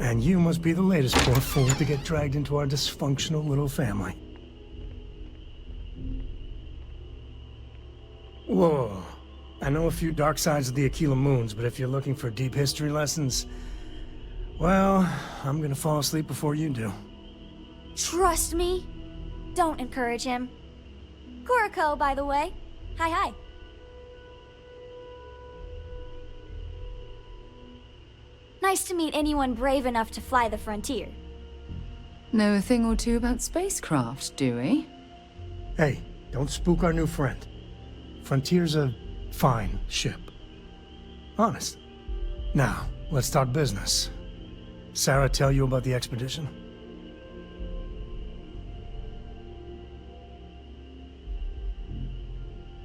And you must be the latest poor fool to get dragged into our dysfunctional little family. Whoa. I know a few dark sides of the Aquila Moons, but if you're looking for deep history lessons, well, I'm gonna fall asleep before you do. Trust me. Don't encourage him. Kuriko, by the way. Hi, hi. Nice to meet anyone brave enough to fly the frontier. Know a thing or two about spacecraft, do we? Hey, don't spook our new friend. Frontier's a fine ship. Honest. Now, let's talk business. Sarah tell you about the expedition?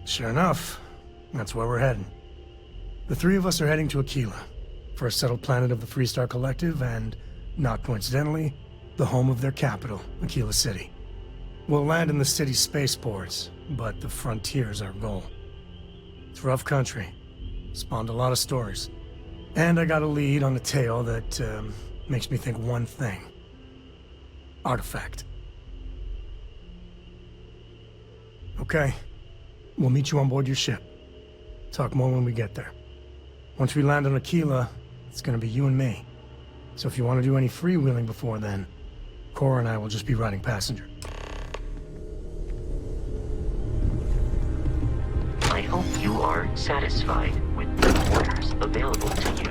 Sure enough, that's where we're heading. The three of us are heading to Aquila, for a settled planet of the Freestar Collective and, not coincidentally, the home of their capital, Aquila City. We'll land in the city's spaceports, but the frontier's our goal. It's rough country. Spawned a lot of stories. And I got a lead on a tale that makes me think one thing. Artifact. Okay. We'll meet you on board your ship. Talk more when we get there. Once we land on Aquila, it's gonna be you and me. So if you want to do any freewheeling before then, Cora and I will just be riding passenger. I hope you are satisfied with the orders available to you.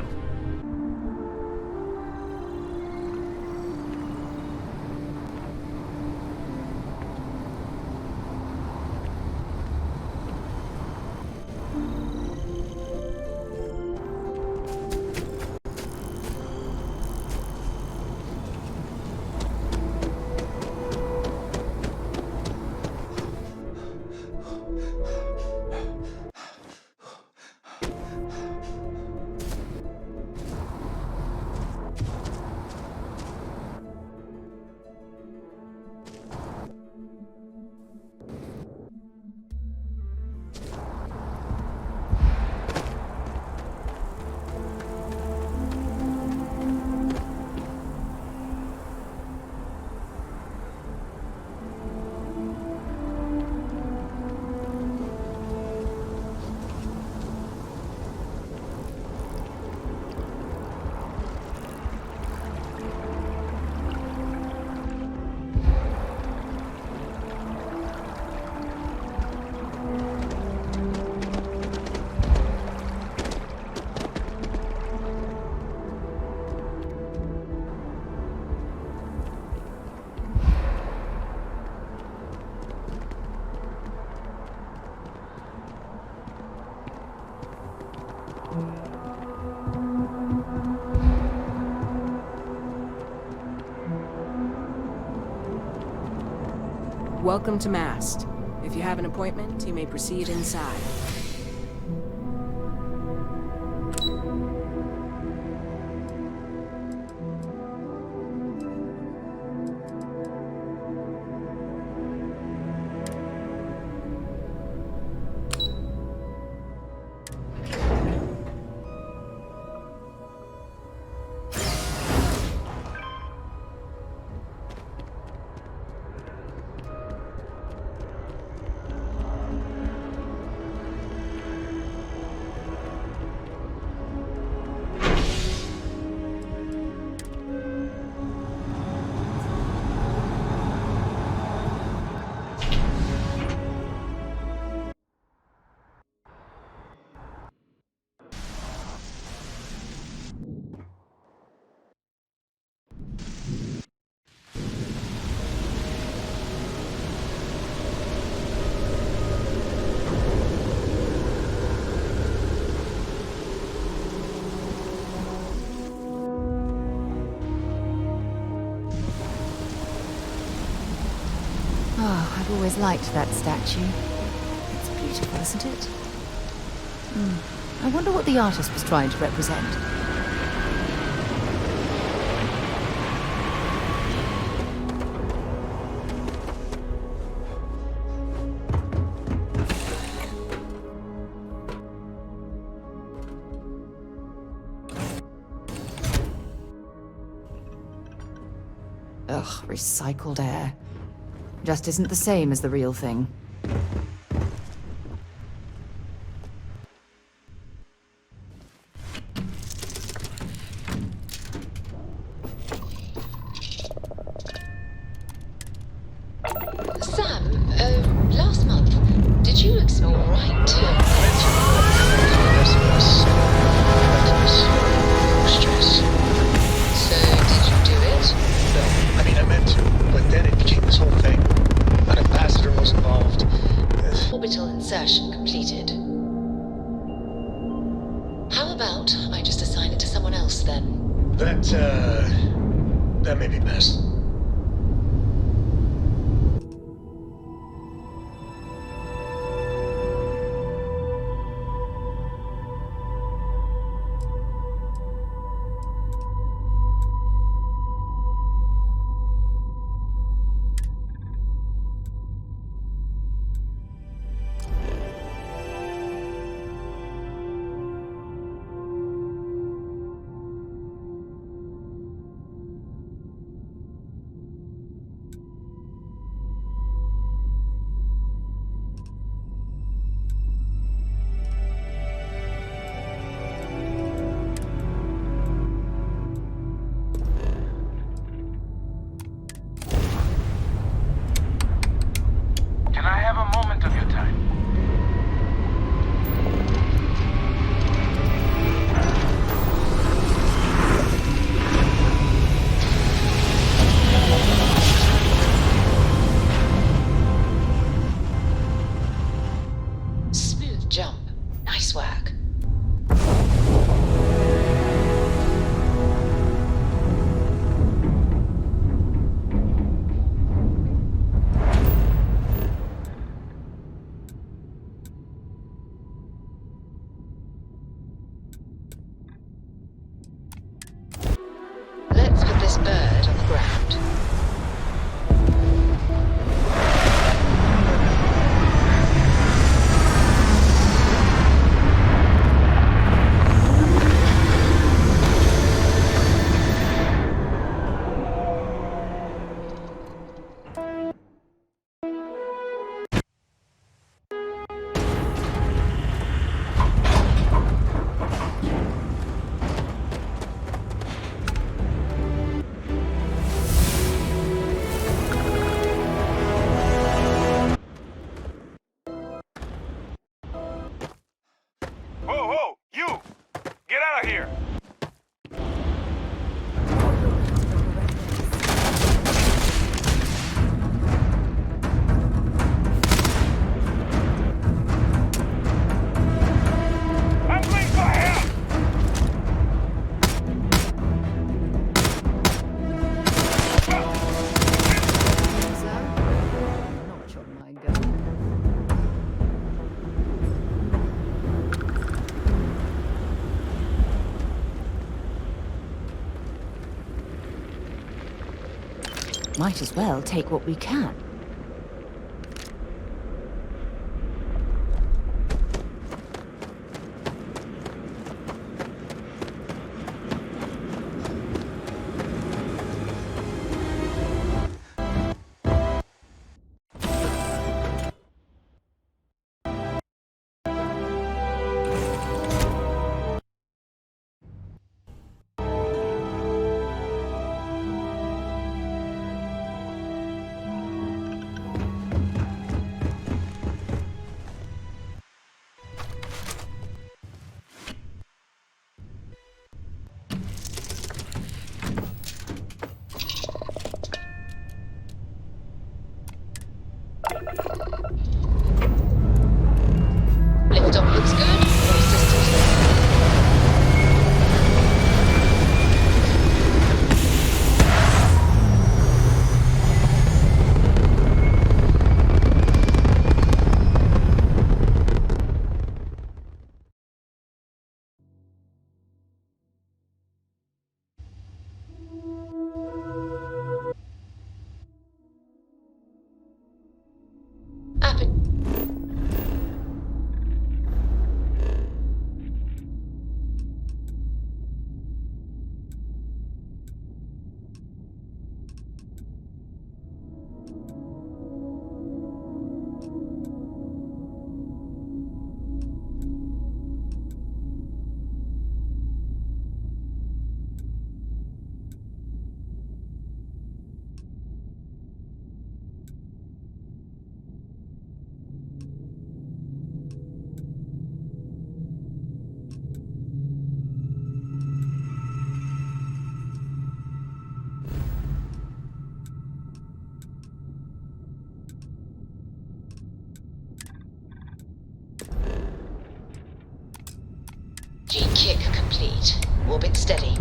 Welcome to Mast. If you have an appointment, you may proceed inside. Oh, I've always liked that statue. It's beautiful, isn't it? I wonder what the artist was trying to represent. Ugh, recycled air. Just isn't the same as the real thing. Sam, last month, did you explore right? Stress. So, did you do it? No, I mean, I meant to, but then it became this whole thing. An ambassador was involved. Orbital insertion completed. How about I just assign it to someone else then? That may be best. Can I have a moment of your time? Smooth jump. Nice work. Let's put this bird on the ground. Whoa, whoa, you! Get out of here! I'm going for help! Notch on my gun. Might as well take what we can. Pick complete. Orbit steady.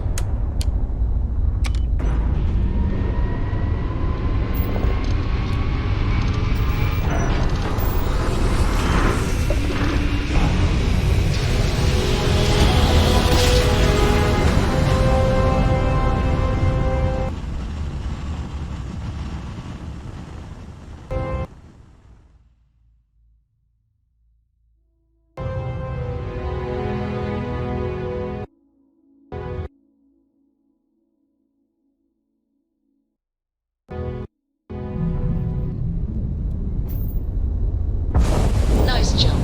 Nice jump.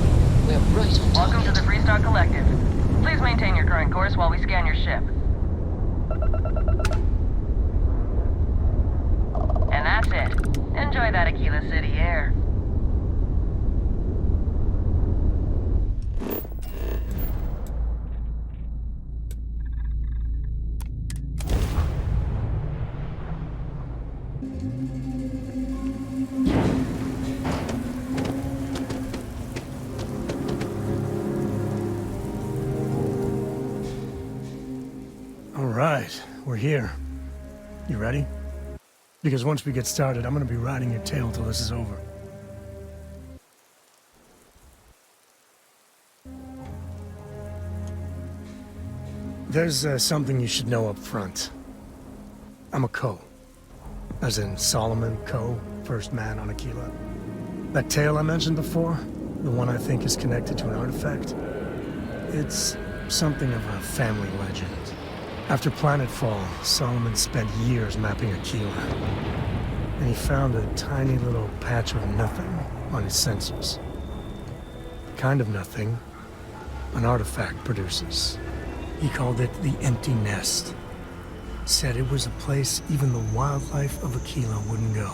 We're right on Welcome to target. the Freestar Collective. Please maintain your current course while we scan your ship. And that's it. Enjoy that Aquila City air. All right, we're here. You ready? Because once we get started, I'm gonna be riding your tail till this is over. There's something you should know up front. I'm a Co. As in Solomon Co., first man on Aquila. That tale I mentioned before, the one I think is connected to an artifact, it's something of a family legend. After planetfall, Solomon spent years mapping Aquila, and he found a tiny little patch of nothing on his sensors. The kind of nothing an artifact produces. He called it the Empty Nest. Said it was a place even the wildlife of Aquila wouldn't go.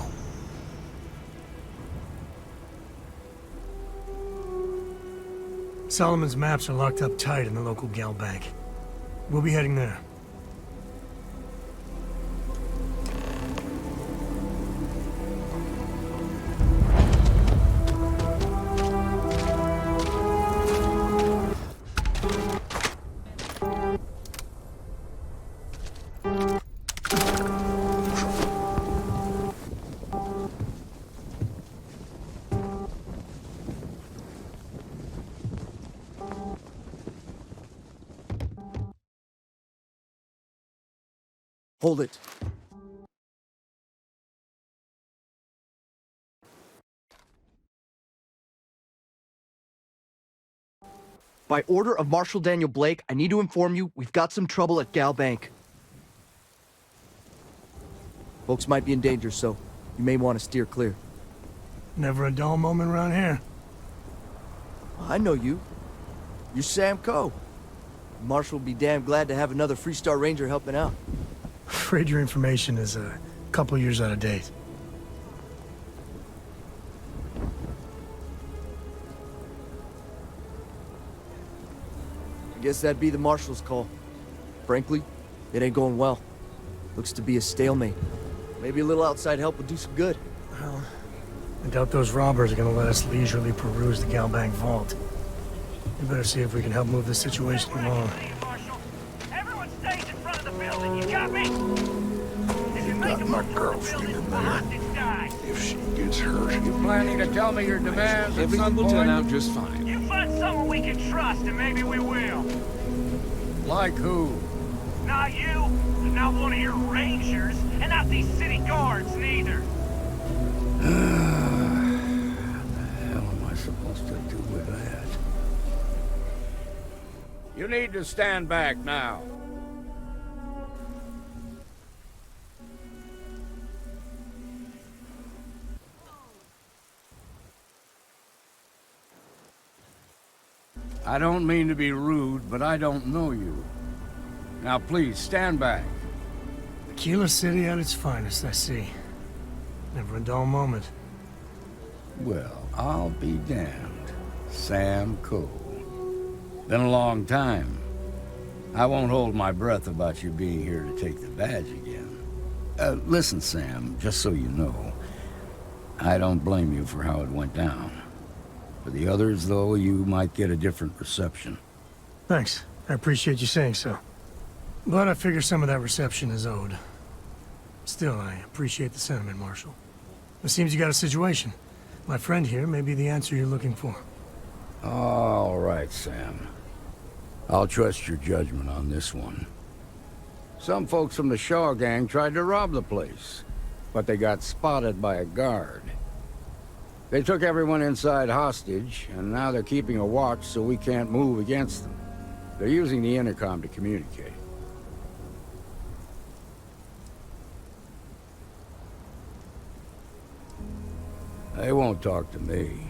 Solomon's maps are locked up tight in the local gal bank. We'll be heading there. Hold it. By order of Marshal Daniel Blake, I need to inform you we've got some trouble at Gal Bank. Folks might be in danger, so you may want to steer clear. Never a dull moment around here. I know you. You're Sam Coe. Marshal will be damn glad to have another Freestar Ranger helping out. Afraid your information is a couple years out of date. I guess that'd be the Marshal's call. Frankly, it ain't going well. Looks to be a stalemate. Maybe a little outside help would do some good. Well, I doubt those robbers are gonna let us leisurely peruse the Galbank vault. We better see if we can help move this situation along. Everyone stays in front of the building, you got me? If you make got a my move, girlfriend the in building, there. the hostage dies. If she gets hurt, You planning to tell me your demands at some point? will turn out just fine. You find someone we can trust, and maybe we will. Like who? Not you, not one of your rangers, and not these city guards, neither. What the hell am I supposed to do with that? You need to stand back now. I don't mean to be rude, but I don't know you. Now please, stand back. Aquila City at its finest, I see. Never a dull moment. Well, I'll be damned. Sam Coe. Been a long time. I won't hold my breath about you being here to take the badge again. Listen, Sam, just so you know, I don't blame you for how it went down. For the others, though, you might get a different reception. Thanks. I appreciate you saying so. But I figure some of that reception is owed. Still, I appreciate the sentiment, Marshal. It seems you got a situation. My friend here may be the answer you're looking for. All right, Sam. I'll trust your judgment on this one. Some folks from the Shaw gang tried to rob the place, but they got spotted by a guard. They took everyone inside hostage, and now they're keeping a watch so we can't move against them. They're using the intercom to communicate. They won't talk to me.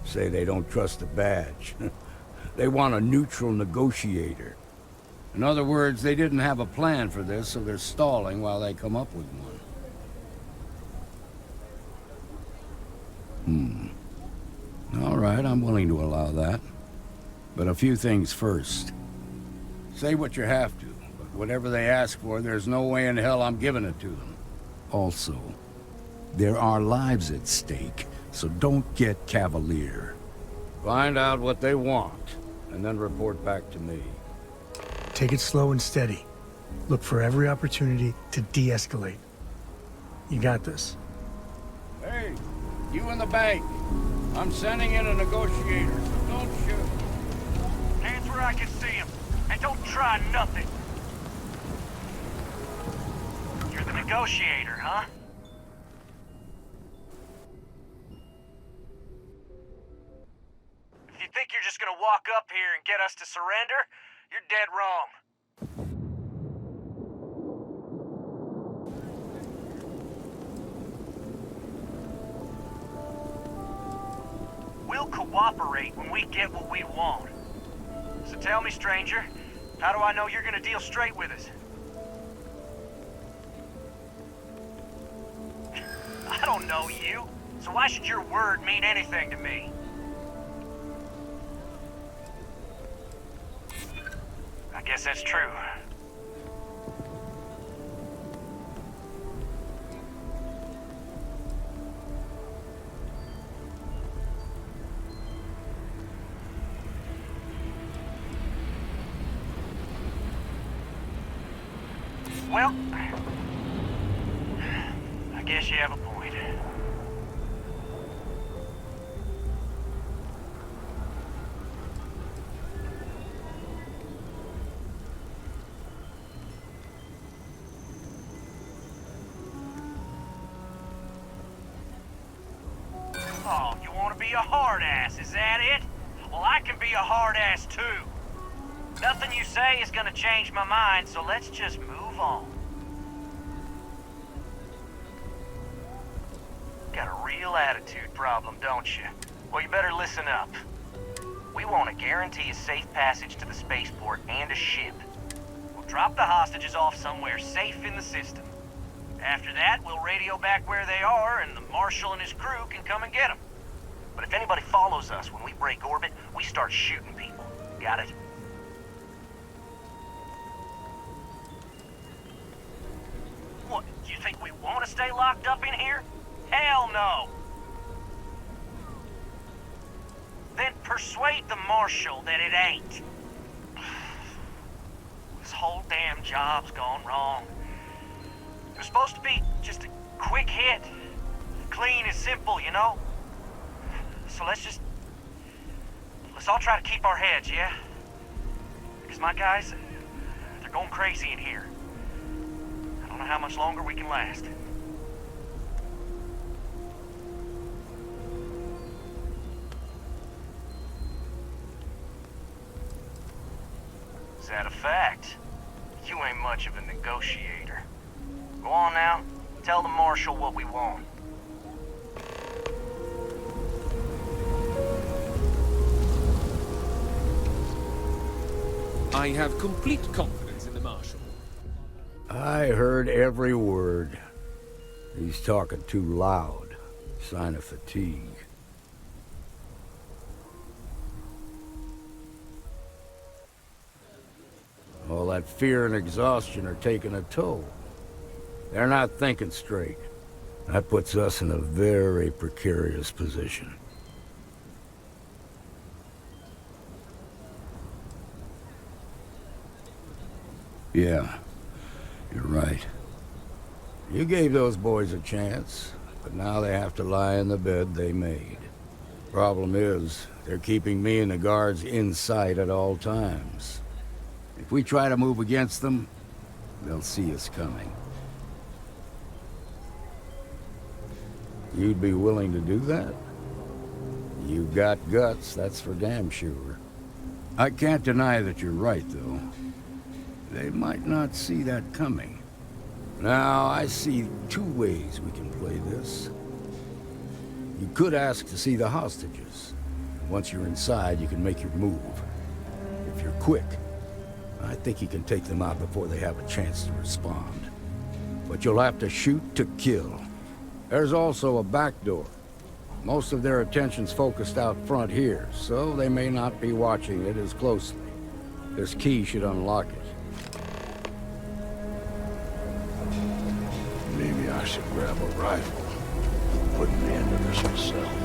Say they don't trust the badge. They want a neutral negotiator. In other words, they didn't have a plan for this, so they're stalling while they come up with one. All right, I'm willing to allow that. But a few things first. Say what you have to, but whatever they ask for, there's no way in hell I'm giving it to them. Also, there are lives at stake, so don't get cavalier. Find out what they want, and then report back to me. Take it slow and steady. Look for every opportunity to de-escalate. You got this. Hey, you in the bank. I'm sending in a negotiator, so don't shoot. Hands where I can see him, and don't try nothing. You're the negotiator, huh? If you think you're just gonna walk up here and get us to surrender, you're dead wrong. We'll cooperate when we get what we want. So tell me, stranger, how do I know you're gonna deal straight with us? I don't know you, so why should your word mean anything to me? I guess that's true. Well, I guess you have a point. Oh, you want to be a hard ass, is that it? Well, I can be a hard ass too. Nothing you say is gonna change my mind, so let's just move on. Got a real attitude problem, don't you? Well, you better listen up. We want to guarantee a safe passage to the spaceport and a ship. We'll drop the hostages off somewhere safe in the system. After that, we'll radio back where they are, and the Marshal and his crew can come and get them. But if anybody follows us when we break orbit, we start shooting people. Got it? What, you think we want to stay locked up in here? Hell no! Then persuade the Marshal that it ain't. This whole damn job's gone wrong. It was supposed to be just a quick hit. Clean and simple, you know? So let's all try to keep our heads, yeah? Because my guys, they're going crazy in here. I don't know how much longer we can last. Is that a fact? You ain't much of a negotiator. Go on now, tell the Marshal what we want. I have complete confidence in the Marshal. I heard every word. He's talking too loud. Sign of fatigue. All that fear and exhaustion are taking a toll. They're not thinking straight. That puts us in a very precarious position. Yeah, you're right. You gave those boys a chance, but now they have to lie in the bed they made. Problem is, they're keeping me and the guards in sight at all times. If we try to move against them, they'll see us coming. You'd be willing to do that? You've got guts, that's for damn sure. I can't deny that you're right, though. They might not see that coming. Now, I see two ways we can play this. You could ask to see the hostages. Once you're inside, you can make your move. If you're quick, I think you can take them out before they have a chance to respond. But you'll have to shoot to kill. There's also a back door. Most of their attention's focused out front here, so they may not be watching it as closely. This key should unlock it. Maybe I should grab a rifle. Put an end to this myself.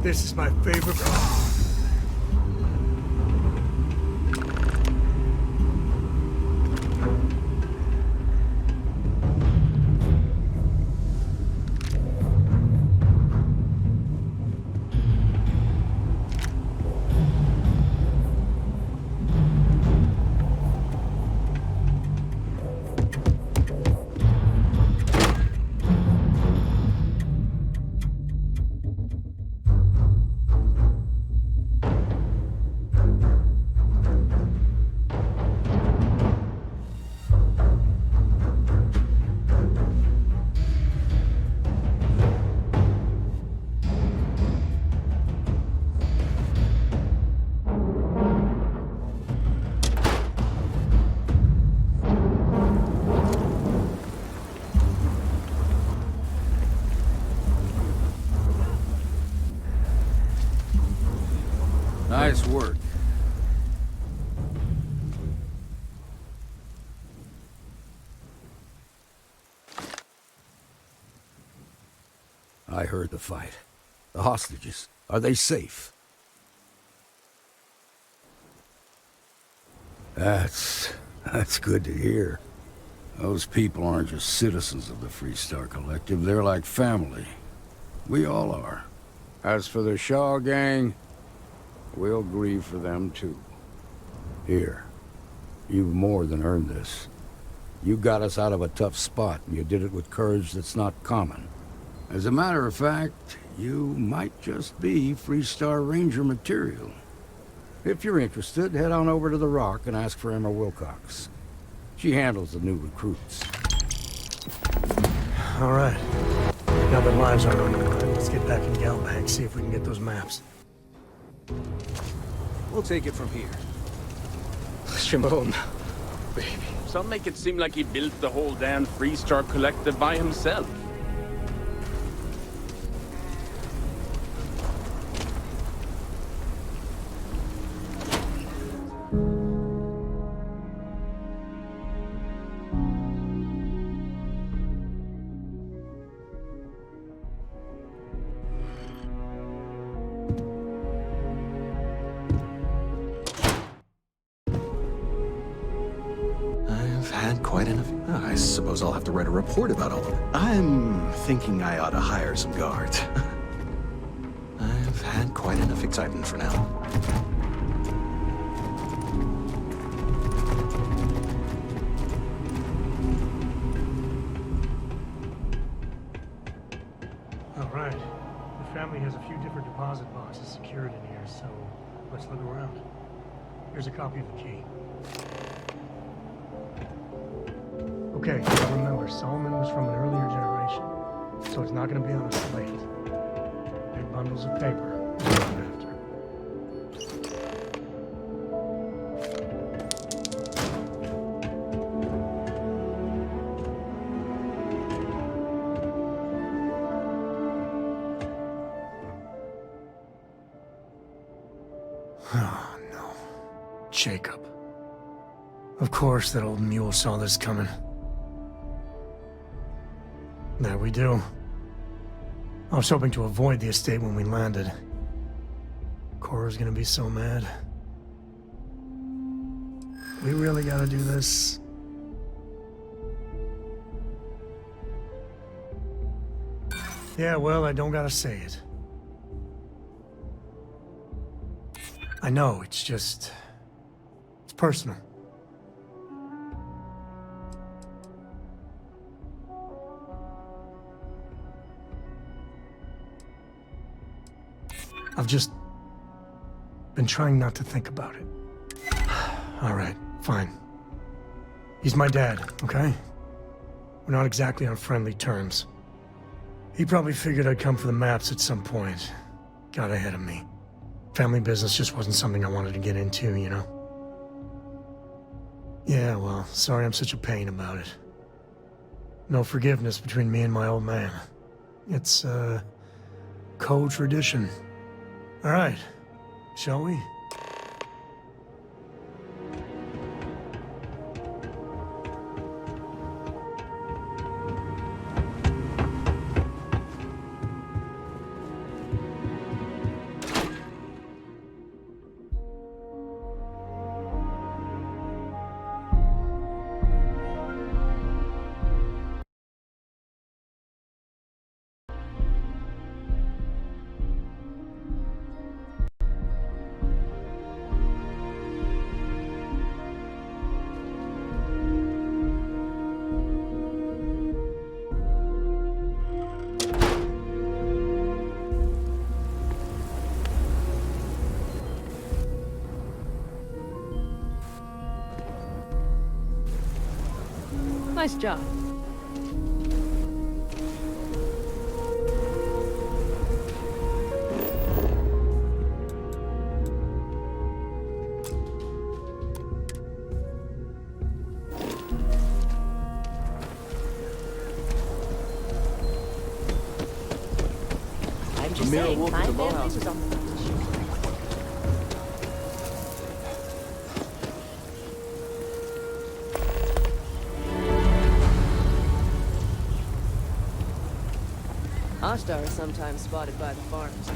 This is my favorite. Nice work. I heard the fight. The hostages, are they safe? That's good to hear. Those people aren't just citizens of the Freestar Collective, they're like family. We all are. As for the Shaw gang, we'll grieve for them too. Here, you've more than earned this. You got us out of a tough spot, and you did it with courage that's not common. As a matter of fact, you might just be Freestar Ranger material. If you're interested, head on over to the Rock and ask for Emma Wilcox. She handles the new recruits. All right. Now that lives aren't on the line, let's get back in Galbank, see if we can get those maps. We'll take it from here. Shimon, baby. Some make it seem like he built the whole damn Freestar Collective by himself. I suppose I'll have to write a report about all of it. I'm thinking I ought to hire some guards. I've had quite enough excitement for now. All right. The family has a few different deposit boxes secured in here, so let's look around. Here's a copy of the key. Okay, now remember, Solomon was from an earlier generation, so it's not going to be on a slate. Big bundles of paper is what I'm after. Oh, no. Jacob. Of course that old mule saw this coming. There we do. I was hoping to avoid the estate when we landed. Cora's gonna be so mad. We really gotta do this. Yeah, well, I don't gotta say it. I know, it's just... it's personal. I've just been trying not to think about it. All right, fine. He's my dad, okay? We're not exactly on friendly terms. He probably figured I'd come for the maps at some point. Got ahead of me. Family business just wasn't something I wanted to get into, you know? Yeah, well, sorry I'm such a pain about it. No forgiveness between me and my old man. It's, co-tradition. All right, shall we? Nice job. I'm just saying, my family was on the Ashtar is sometimes spotted by the farms.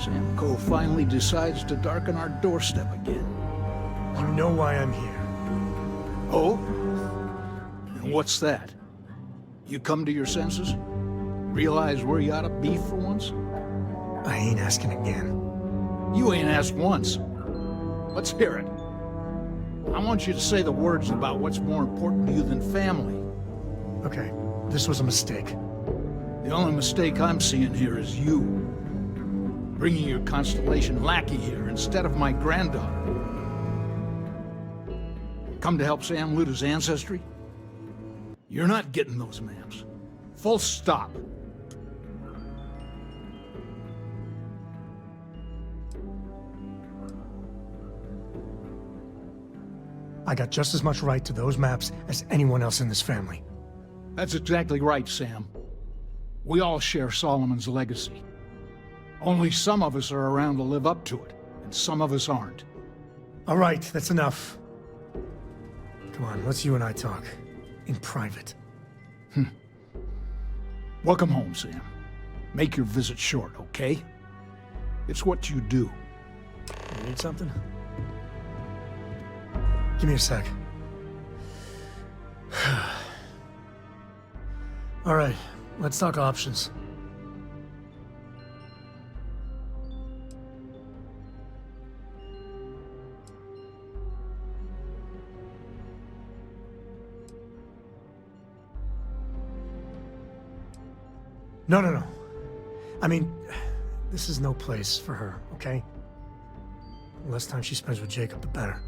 Sam Coe finally decides to darken our doorstep again. You know why I'm here. Oh? And what's that? You come to your senses? Realize where you ought to be for once? I ain't asking again. You ain't asked once. Let's hear it. I want you to say the words about what's more important to you than family. Okay, this was a mistake. The only mistake I'm seeing here is you. Bringing your Constellation lackey here instead of my granddaughter. Come to help Sam loot his ancestry? You're not getting those maps. Full stop. I got just as much right to those maps as anyone else in this family. That's exactly right, Sam. We all share Solomon's legacy. Only some of us are around to live up to it, and some of us aren't. All right, that's enough. Come on, let's you and I talk. In private. Welcome home, Sam. Make your visit short, okay? It's what you do. You need something? Give me a sec. All right, let's talk options. No. I mean, this is no place for her, okay? The less time she spends with Jacob, the better.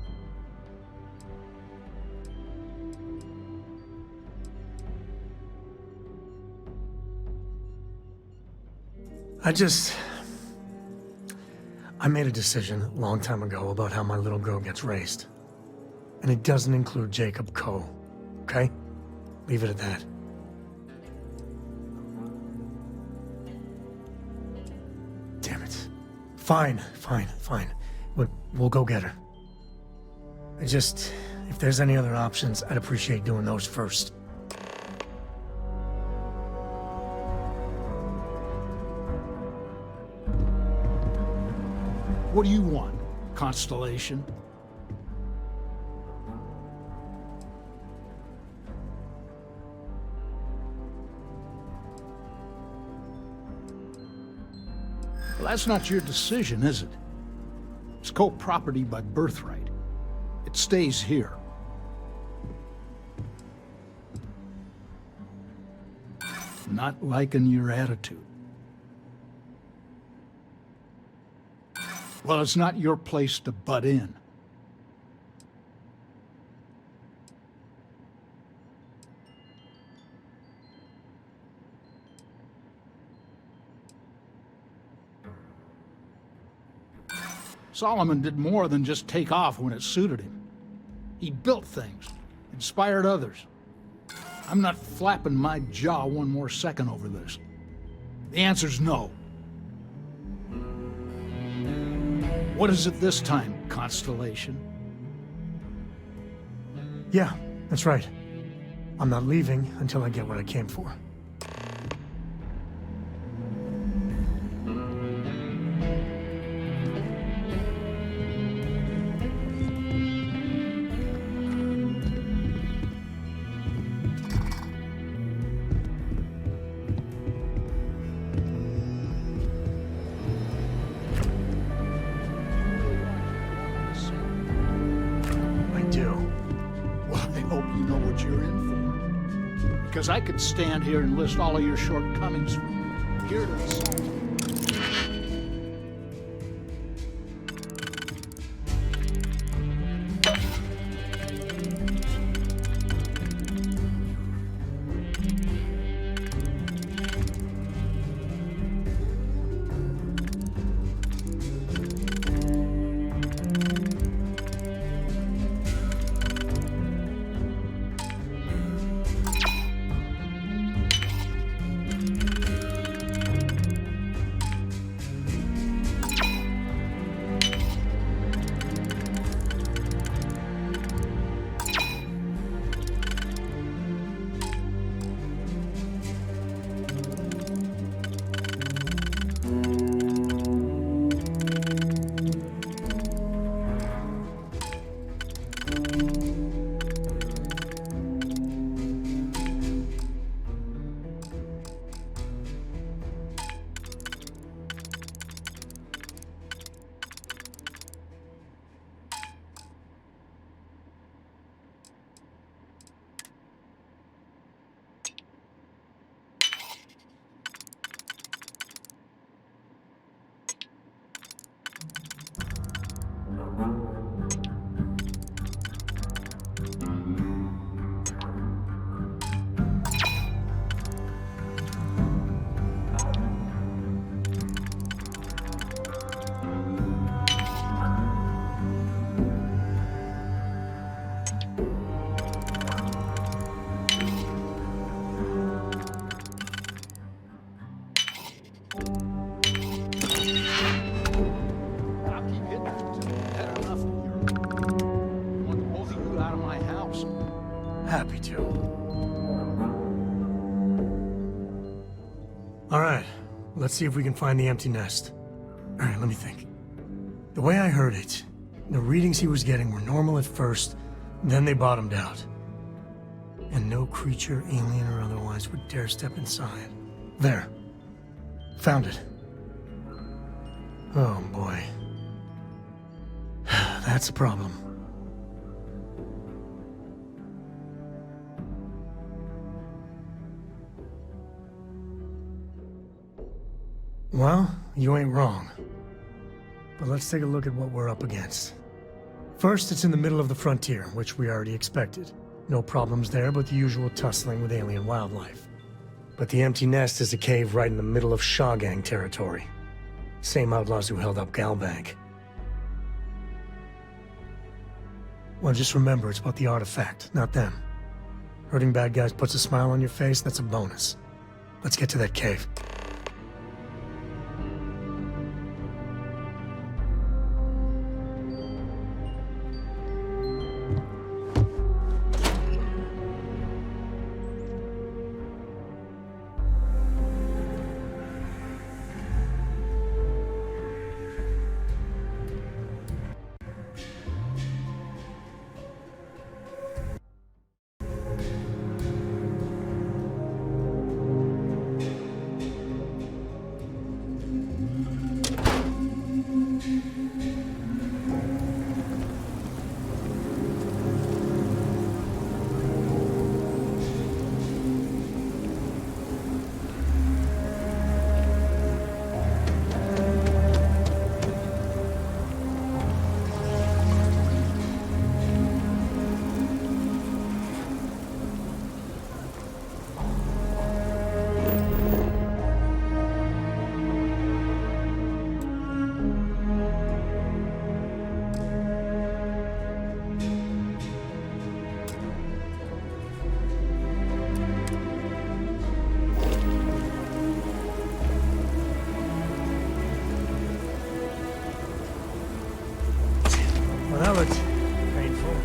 I made a decision a long time ago about how my little girl gets raised. And it doesn't include Jacob Coe, okay? Leave it at that. Damn it. Fine. We'll go get her. If there's any other options, I'd appreciate doing those first. What do you want, Constellation? Well, that's not your decision, is it? It's co-property by birthright. It stays here. Not liking your attitude. Well, it's not your place to butt in. Solomon did more than just take off when it suited him. He built things, inspired others. I'm not flapping my jaw one more second over this. The answer's no. What is it this time, Constellation? Yeah, that's right. I'm not leaving until I get what I came for. Because I could stand here and list all of your shortcomings from here to the sun. I'll keep hitting it until you've had enough of your... I want both of you out of my house. Happy to. All right, let's see if we can find the empty nest. All right, let me think. The way I heard it, the readings he was getting were normal at first, then they bottomed out. And no creature, alien or otherwise, would dare step inside. There. Found it. Oh boy. That's a problem. Well, you ain't wrong. But let's take a look at what we're up against. First, it's in the middle of the frontier, which we already expected. No problems there, but the usual tussling with alien wildlife. But the empty nest is a cave right in the middle of Shawgang territory. Same outlaws who held up Galbank. Well, just remember, it's about the artifact, not them. Hurting bad guys puts a smile on your face, that's a bonus. Let's get to that cave. Well, that looks painful.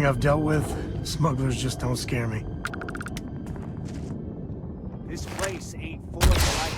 I've dealt with, smugglers just don't scare me. This place ain't for the light.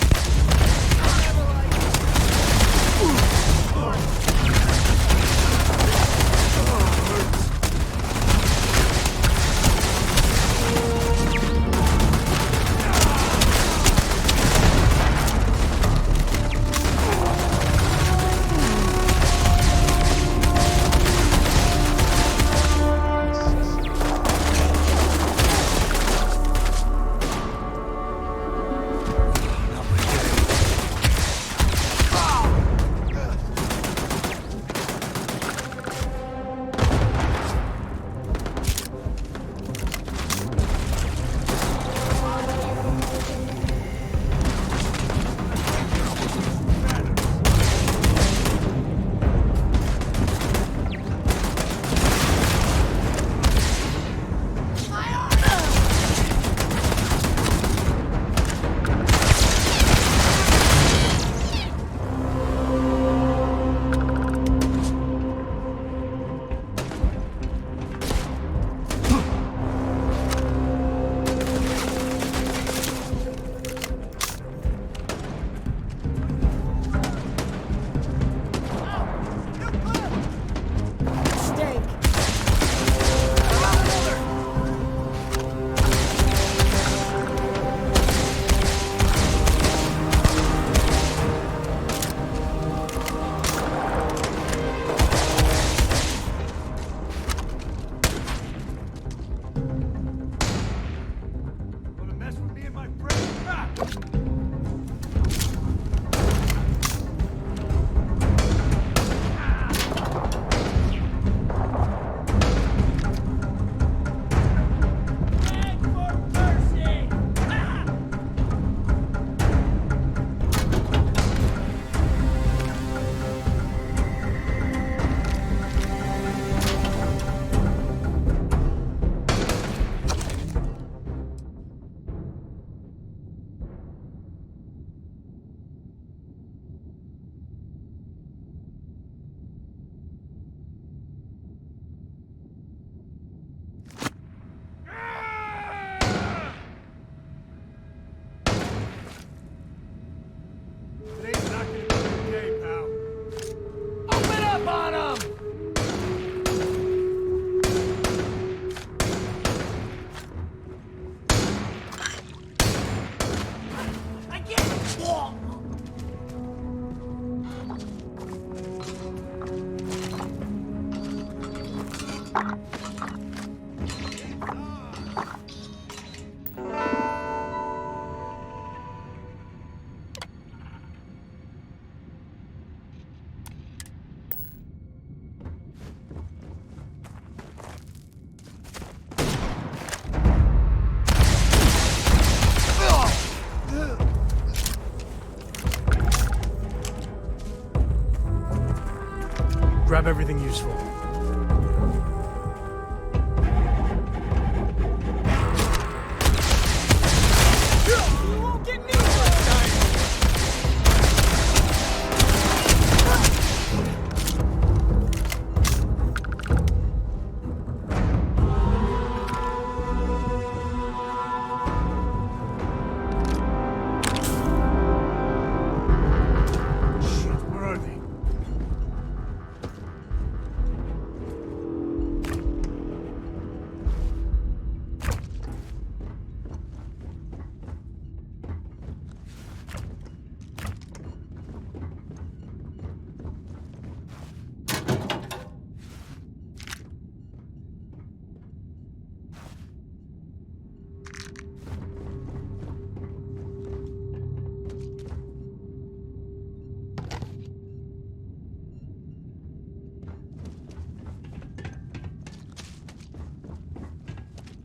Grab everything useful.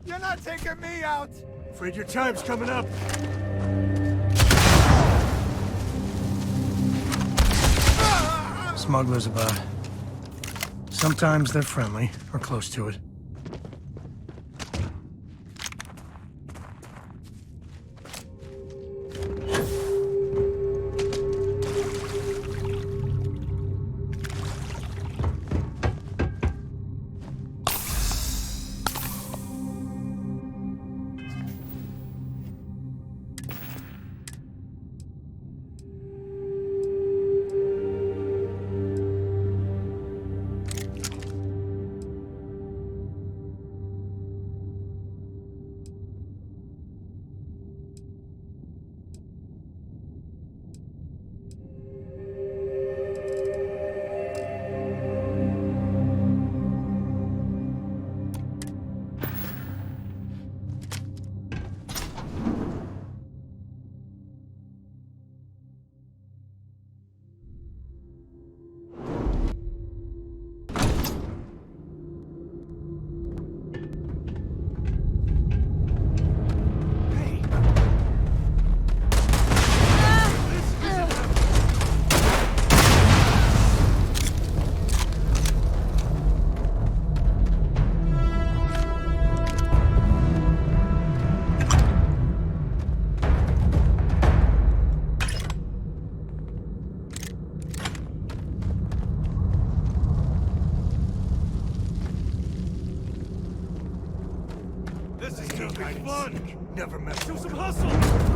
You're not taking me out! Afraid your time's coming up. Smugglers about. Sometimes they're friendly, or close to it. Never met. Show some hustle!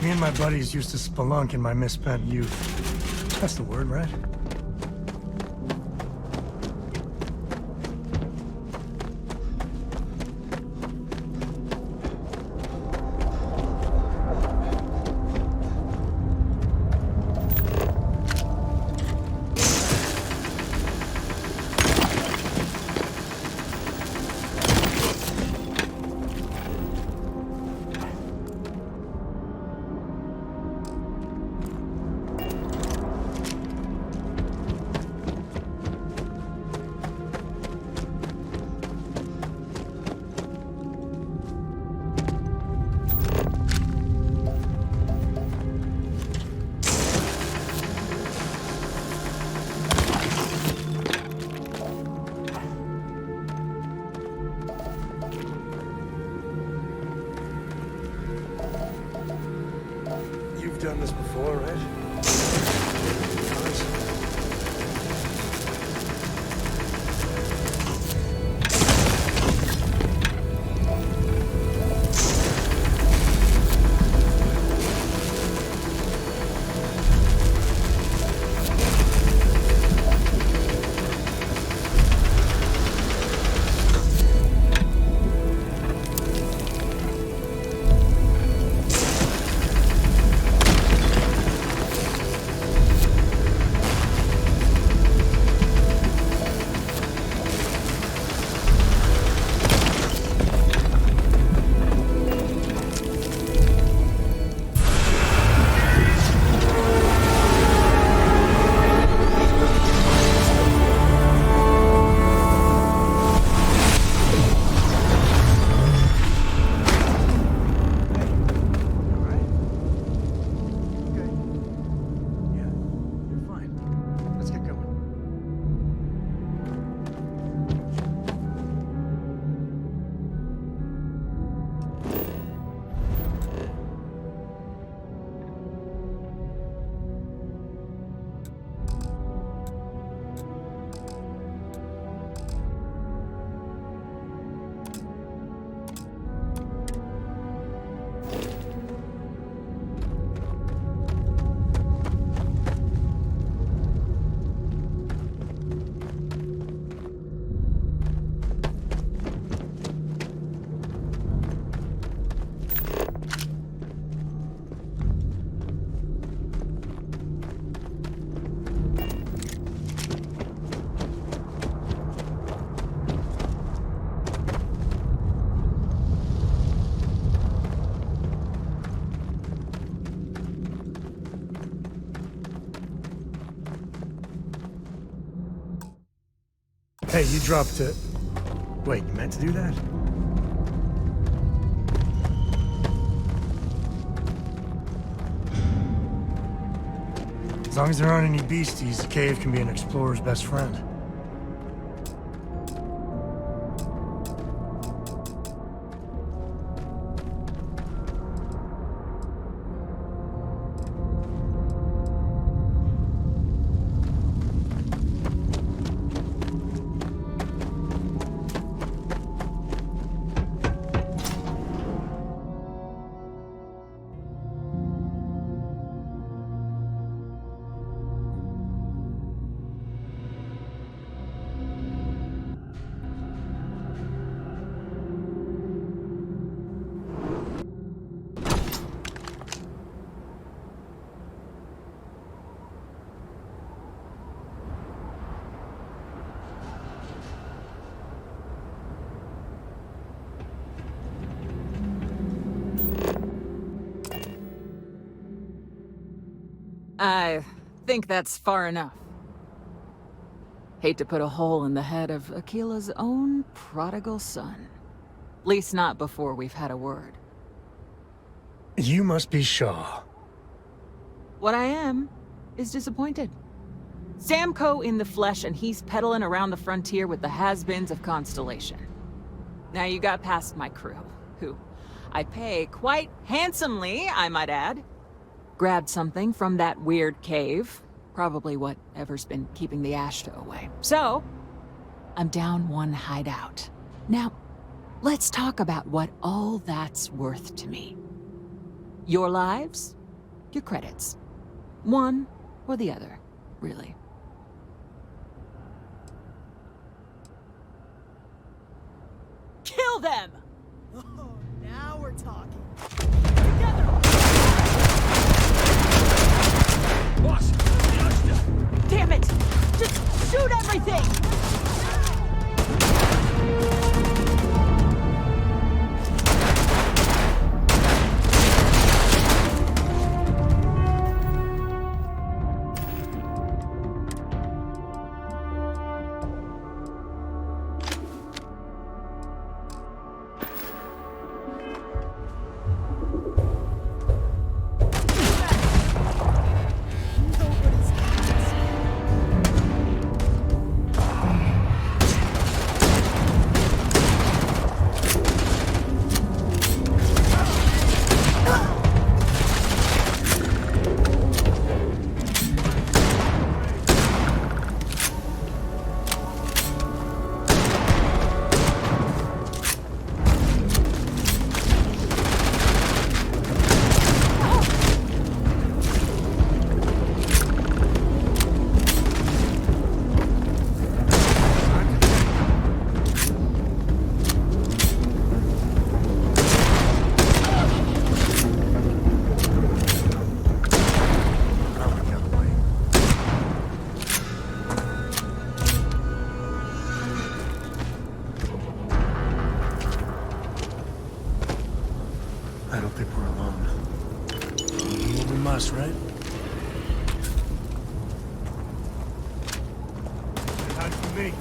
Me and my buddies used to spelunk in my misspent youth. That's the word, right? You've done this before, right? Hey, you dropped it. Wait, you meant to do that? As long as there aren't any beasties, the cave can be an explorer's best friend. I think that's far enough. Hate to put a hole in the head of Akila's own prodigal son. At least not before we've had a word. You must be Shaw. What I am is disappointed. Samco in the flesh, and he's peddling around the frontier with the has-beens of Constellation. Now you got past my crew, who I pay quite handsomely, I might add. Grabbed something from that weird cave. Probably whatever's been keeping the Ashta away. So, I'm down one hideout. Now, let's talk about what all that's worth to me. Your lives, your credits. One or the other, really. Kill them! Oh, now we're talking. Boss! Damn it! Just shoot everything! I don't think we're alone. We'll do what we must, right? Hide from me.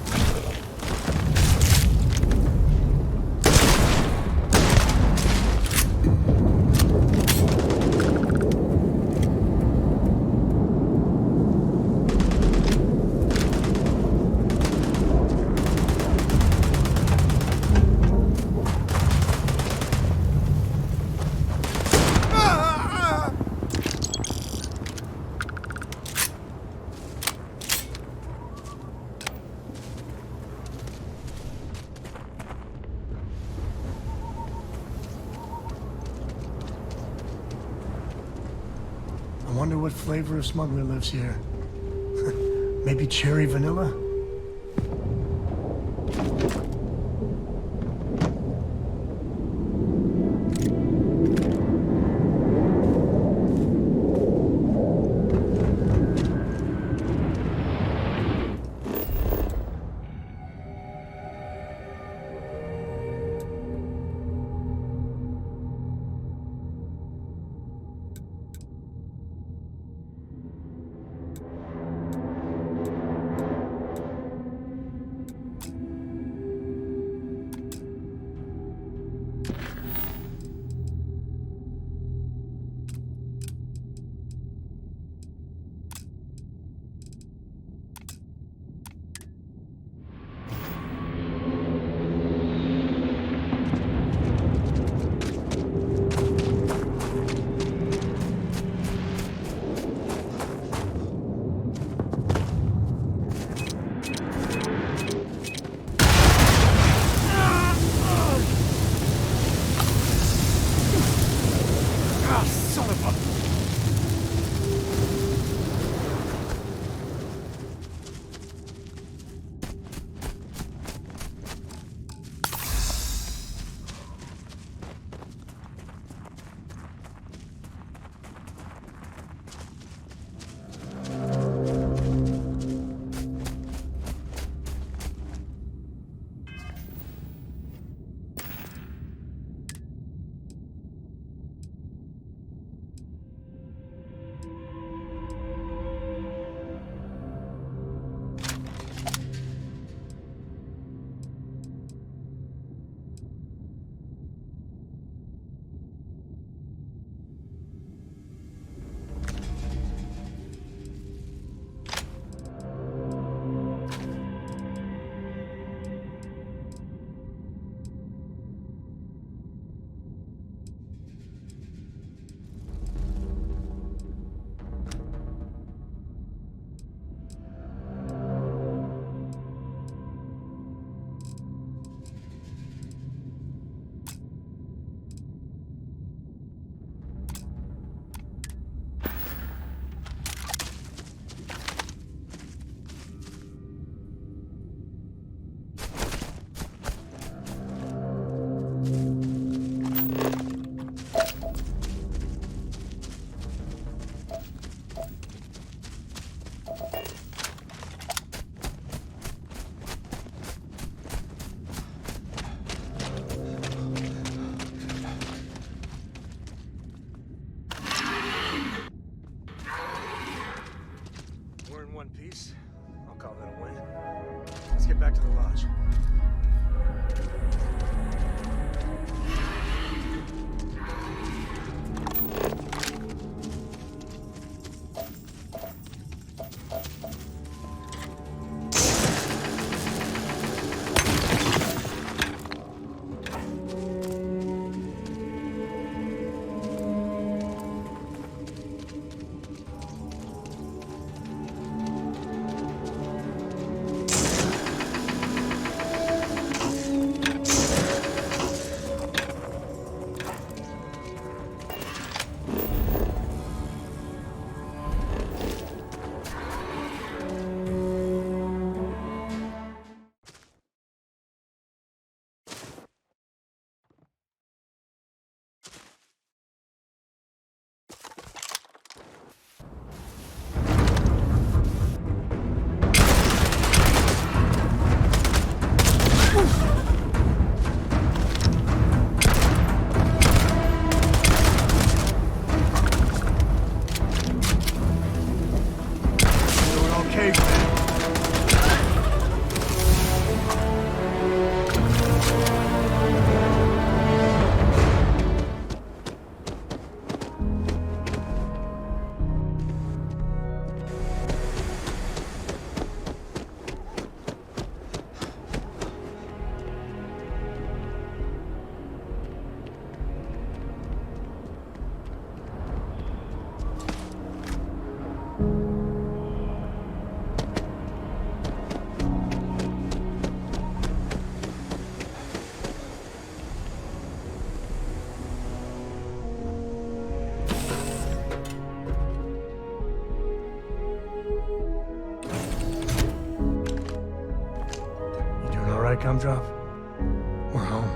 I wonder what flavor of smuggler lives here. Maybe cherry vanilla? we're in one piece, I'll call that a win. Let's get back to the lodge. Come drop. We're home.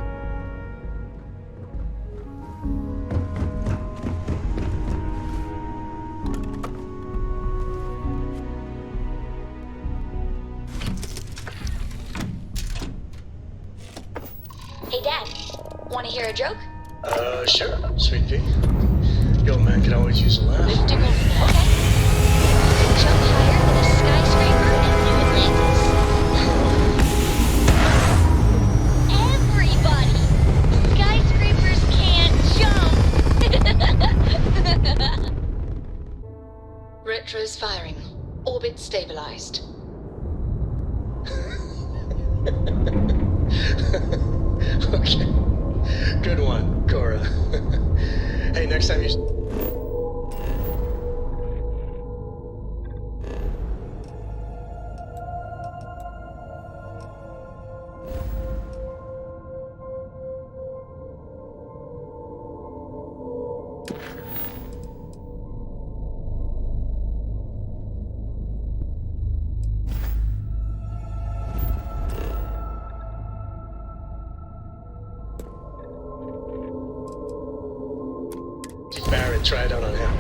Hey, Dad. Want to hear a joke? Sure, sweet pea. Your old man can always use a laugh. Okay. Jump higher than a skyscraper in New Atlantis. Skyscrapers can't jump! Retro's firing. Orbit stabilized. Okay. Good one, Cora. Hey, next time you... Barrett, try it out on him.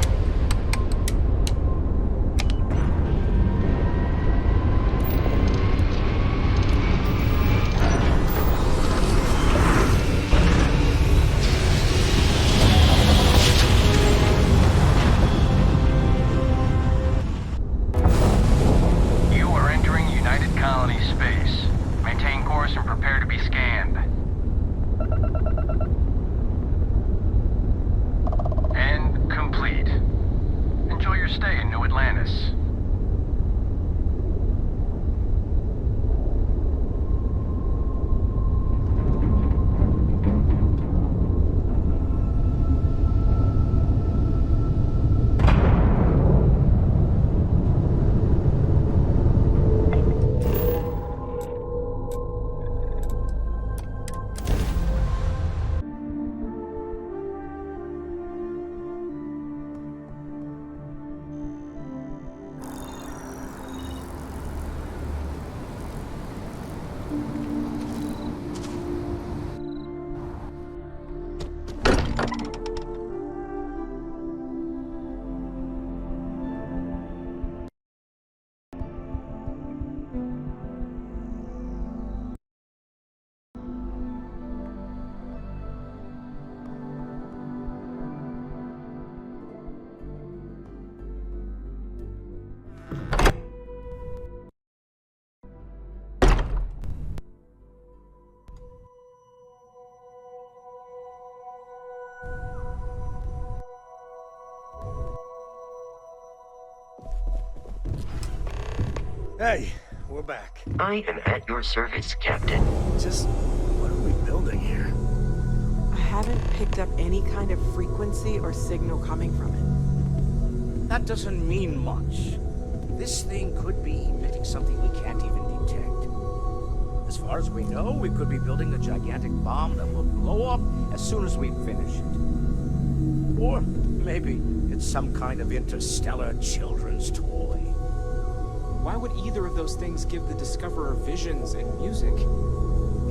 You are entering United Colony space. Maintain course and prepare to be scanned. And complete. Hey, we're back. I am at your service, Captain. Just what are we building here? I haven't picked up any kind of frequency or signal coming from it. That doesn't mean much. This thing could be emitting something we can't even detect. As far as we know, we could be building a gigantic bomb that will blow up as soon as we finish it. Or maybe it's some kind of interstellar children's toy. Why would either of those things give the discoverer visions and music?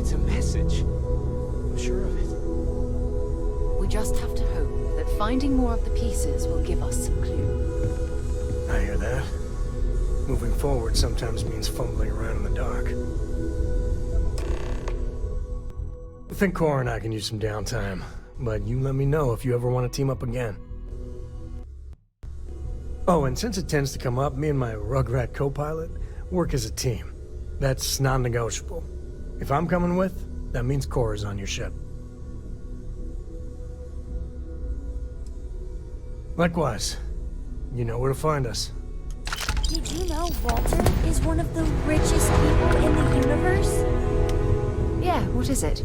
It's a message. I'm sure of it. We just have to hope that finding more of the pieces will give us some clue. I hear that. Moving forward sometimes means fumbling around in the dark. I think Cora and I can use some downtime, but you let me know if you ever want to team up again. Oh, and since it tends to come up, me and my Rugrat co-pilot work as a team. That's non-negotiable. If I'm coming with, that means Cora's on your ship. Likewise, you know where to find us. Did you know Walter is one of the richest people in the universe? Yeah, what is it?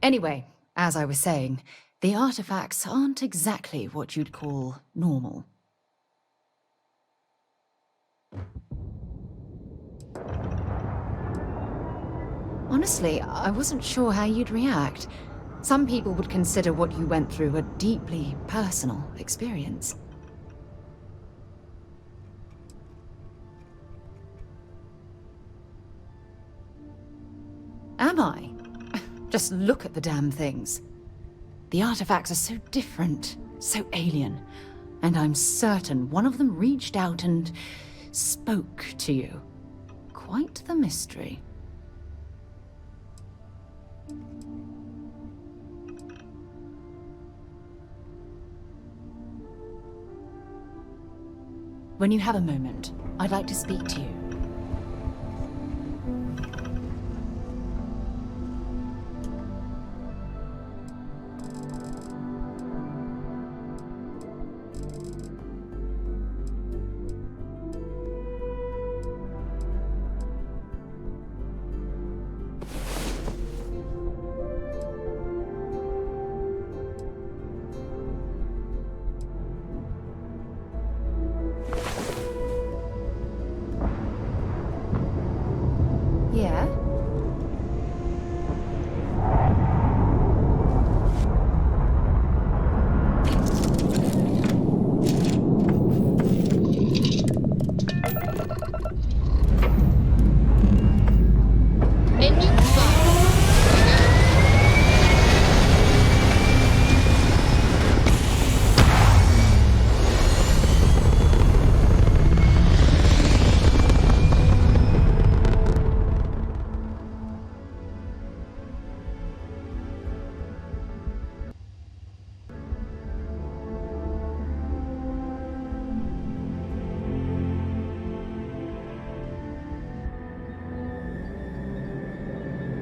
Anyway, as I was saying, the artifacts aren't exactly what you'd call normal. Honestly, I wasn't sure how you'd react. Some people would consider what you went through a deeply personal experience. Am I? Just look at the damn things. The artifacts are so different, so alien, and I'm certain one of them reached out and spoke to you. Quite the mystery. When you have a moment, I'd like to speak to you. Yeah?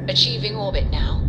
Achieving orbit now.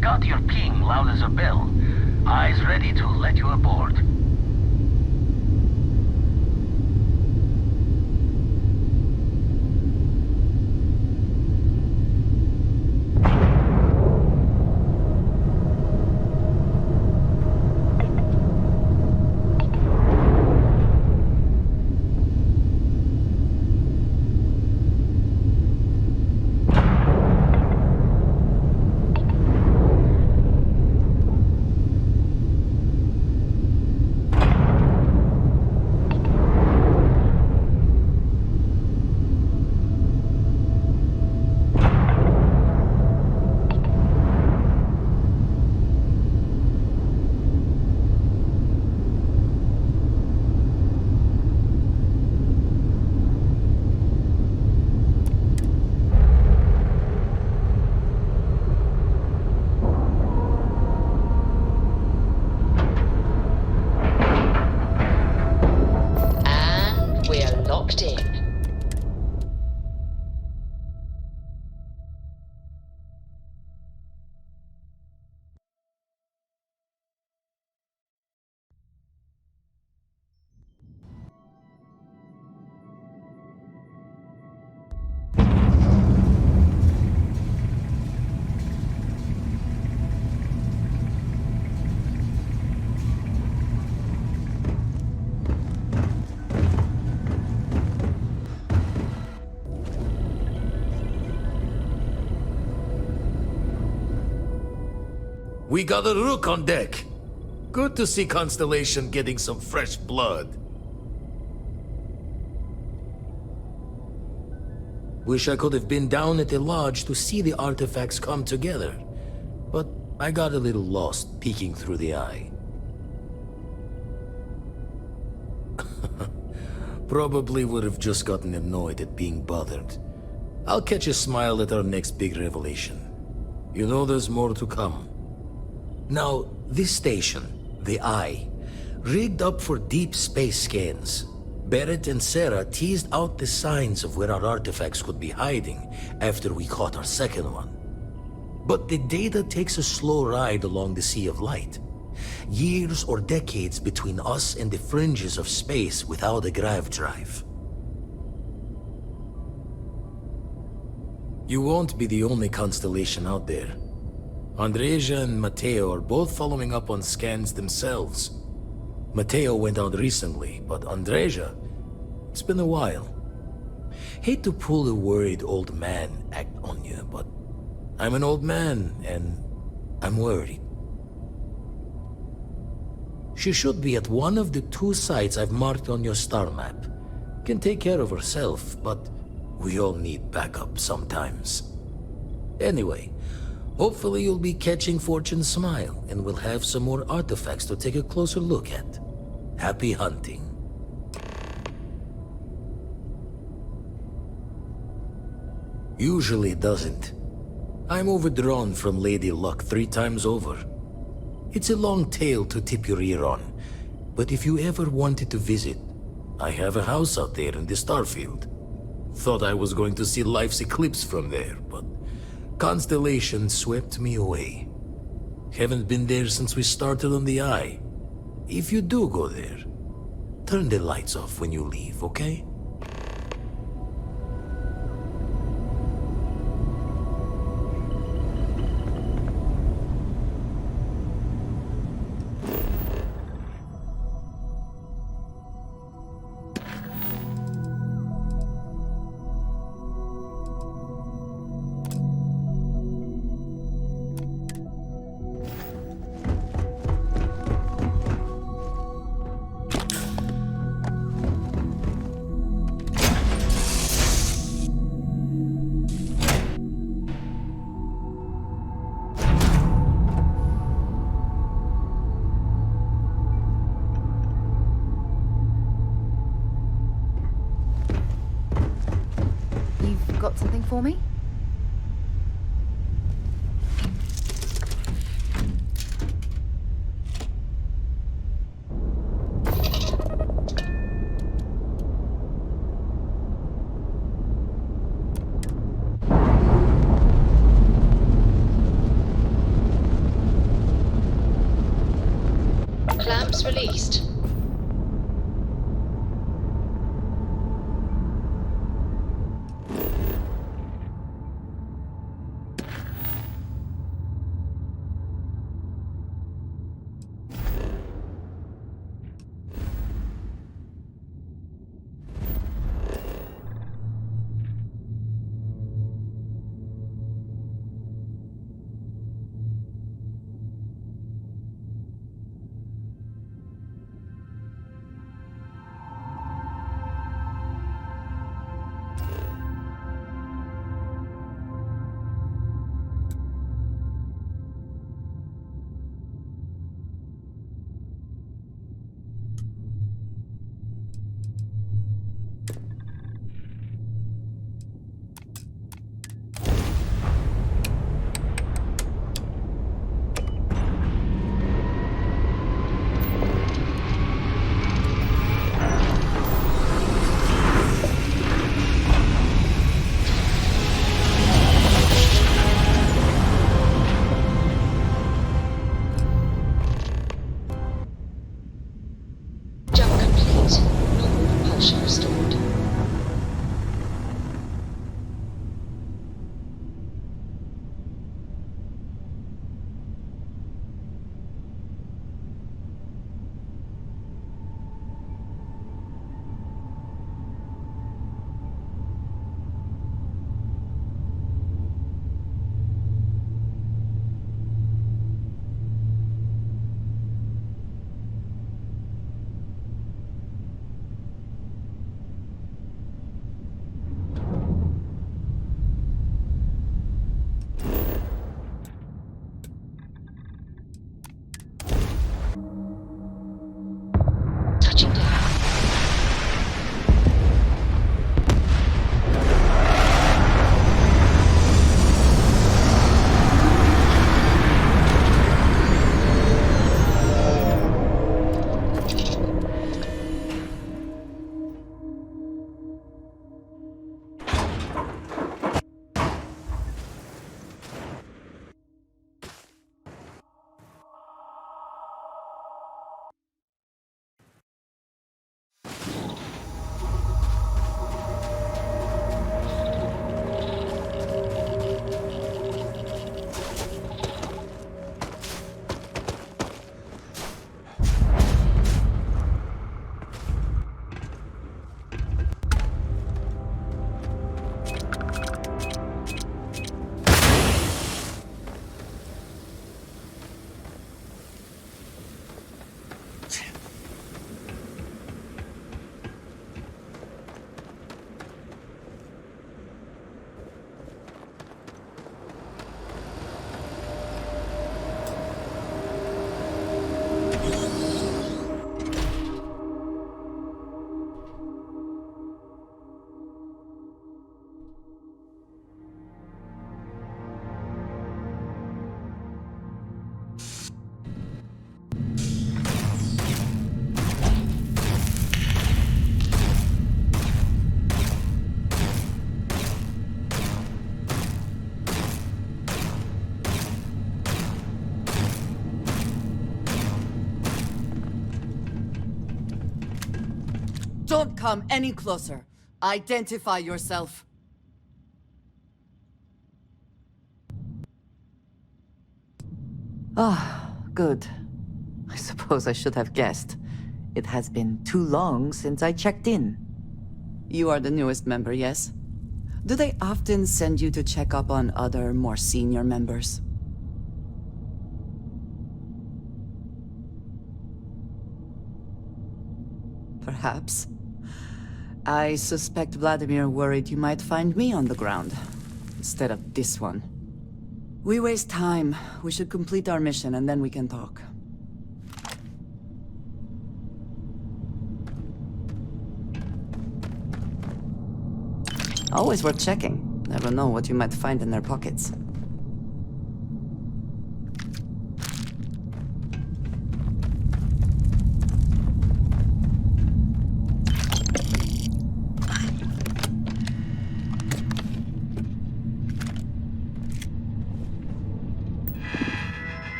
Got your ping loud as a bell. Eyes ready to let you aboard. We got a rook on deck. Good to see Constellation getting some fresh blood. Wish I could have been down at the lodge to see the artifacts come together. But I got a little lost peeking through the eye. Probably would have just gotten annoyed at being bothered. I'll catch a smile at our next big revelation. You know there's more to come. Now, this station, the Eye, rigged up for deep space scans. Barrett and Sarah teased out the signs of where our artifacts could be hiding after we caught our second one. But the data takes a slow ride along the Sea of Light. Years or decades between us and the fringes of space without a grav drive. You won't be the only constellation out there. Andreja and Matteo are both following up on scans themselves. Matteo went out recently, but Andreja, it's been a while. Hate to pull the worried old man act on you, but I'm an old man and I'm worried. She should be at one of the 2 sites I've marked on your star map. Can take care of herself, but we all need backup sometimes. Anyway, hopefully you'll be catching Fortune's smile and we'll have some more artifacts to take a closer look at. Happy hunting. Usually doesn't. I'm overdrawn from Lady Luck 3 times over. It's a long tale to tip your ear on, but if you ever wanted to visit, I have a house out there in the Starfield. Thought I was going to see life's eclipse from there, but Constellation swept me away. Haven't been there since we started on the Eye. If you do go there, turn the lights off when you leave, okay? Got something for me? Clamps released. Don't come any closer. Identify yourself. Ah, good. I suppose I should have guessed. It has been too long since I checked in. You are the newest member, yes? Do they often send you to check up on other, more senior members? Perhaps. I suspect Vladimir worried you might find me on the ground, instead of this one. We waste time. We should complete our mission and then we can talk. Always worth checking. Never know what you might find in their pockets.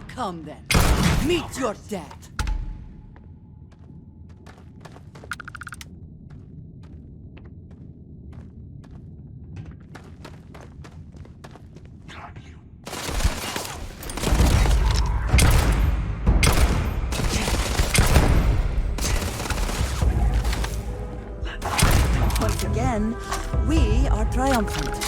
Come then. Meet your death. Once again, we are triumphant.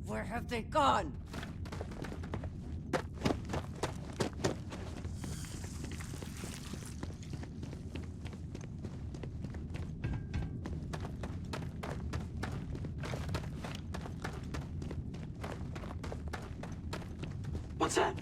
Where have they gone? What's that?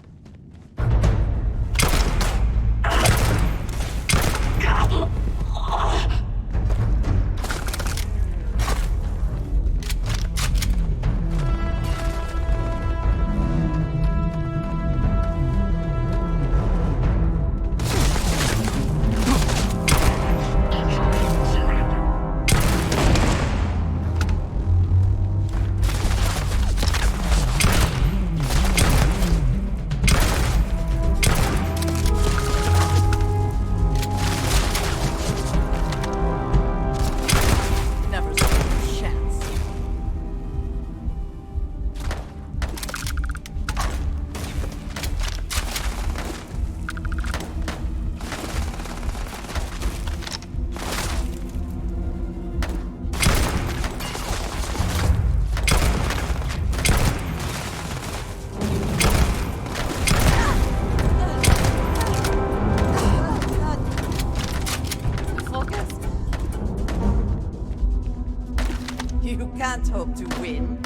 You can't hope to win.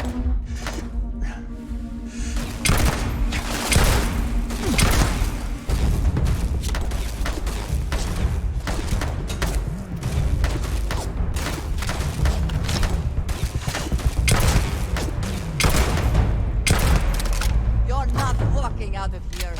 fucking out of here.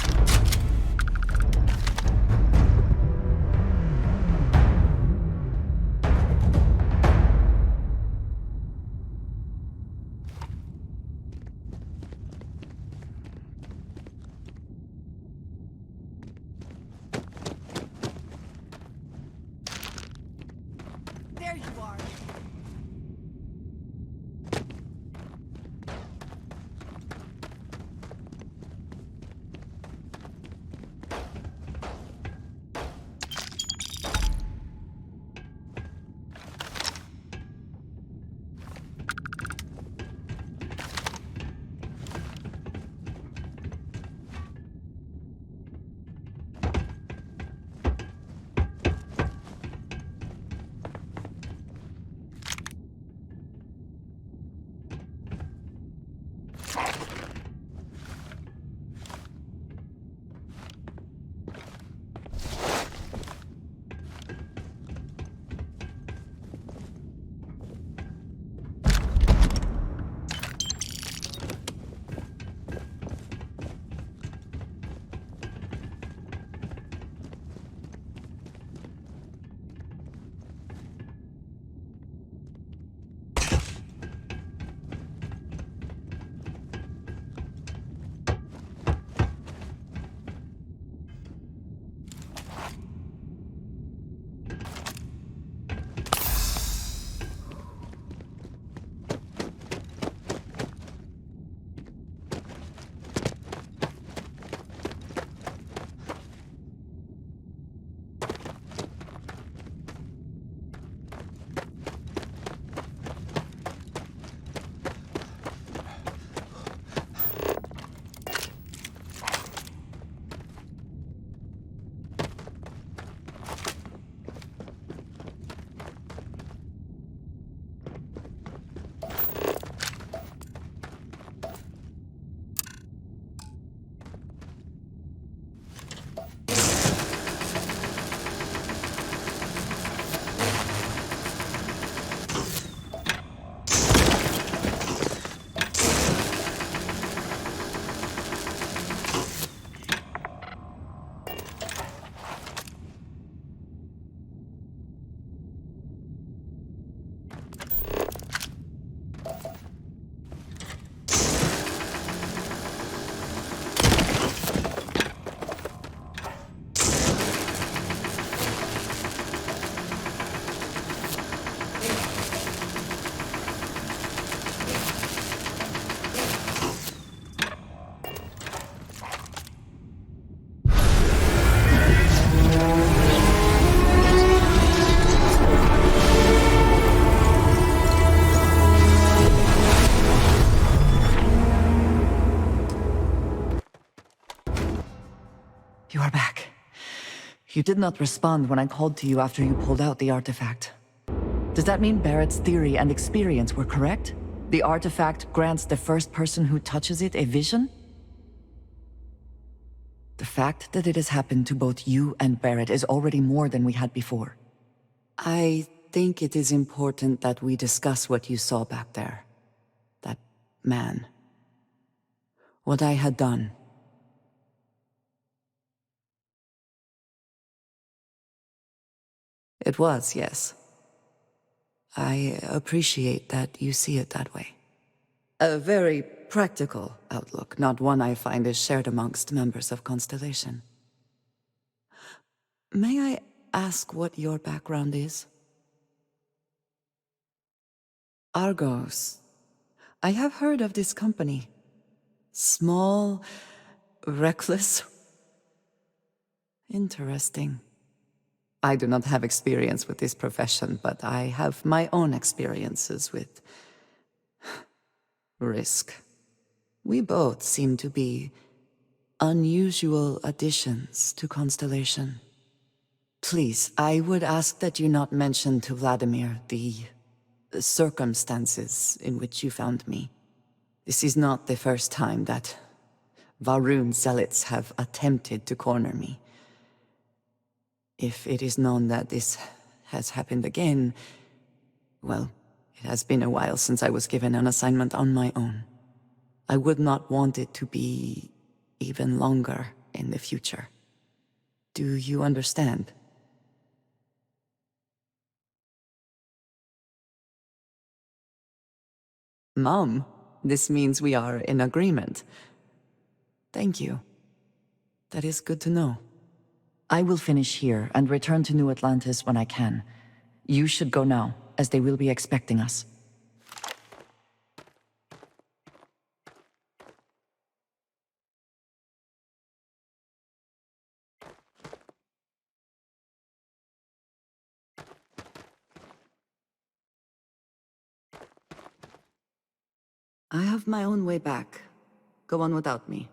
There you are. You are back. You did not respond when I called to you after you pulled out the artifact. Does that mean Barrett's theory and experience were correct? The artifact grants the first person who touches it a vision? The fact that it has happened to both you and Barrett is already more than we had before. I think it is important that we discuss what you saw back there. That man. What I had done. It was, yes. I appreciate that you see it that way. A very practical outlook, not one I find is shared amongst members of Constellation. May I ask what your background is? Argos. I have heard of this company. Small, reckless. Interesting. I do not have experience with this profession, but I have my own experiences with risk. We both seem to be unusual additions to Constellation. Please, I would ask that you not mention to Vladimir the circumstances in which you found me. This is not the first time that Varun zealots have attempted to corner me. If it is known that this has happened again, well, it has been a while since I was given an assignment on my own. I would not want it to be even longer in the future. Do you understand? Mom, this means we are in agreement. Thank you. That is good to know. I will finish here and return to New Atlantis when I can. You should go now, as they will be expecting us. I have my own way back. Go on without me.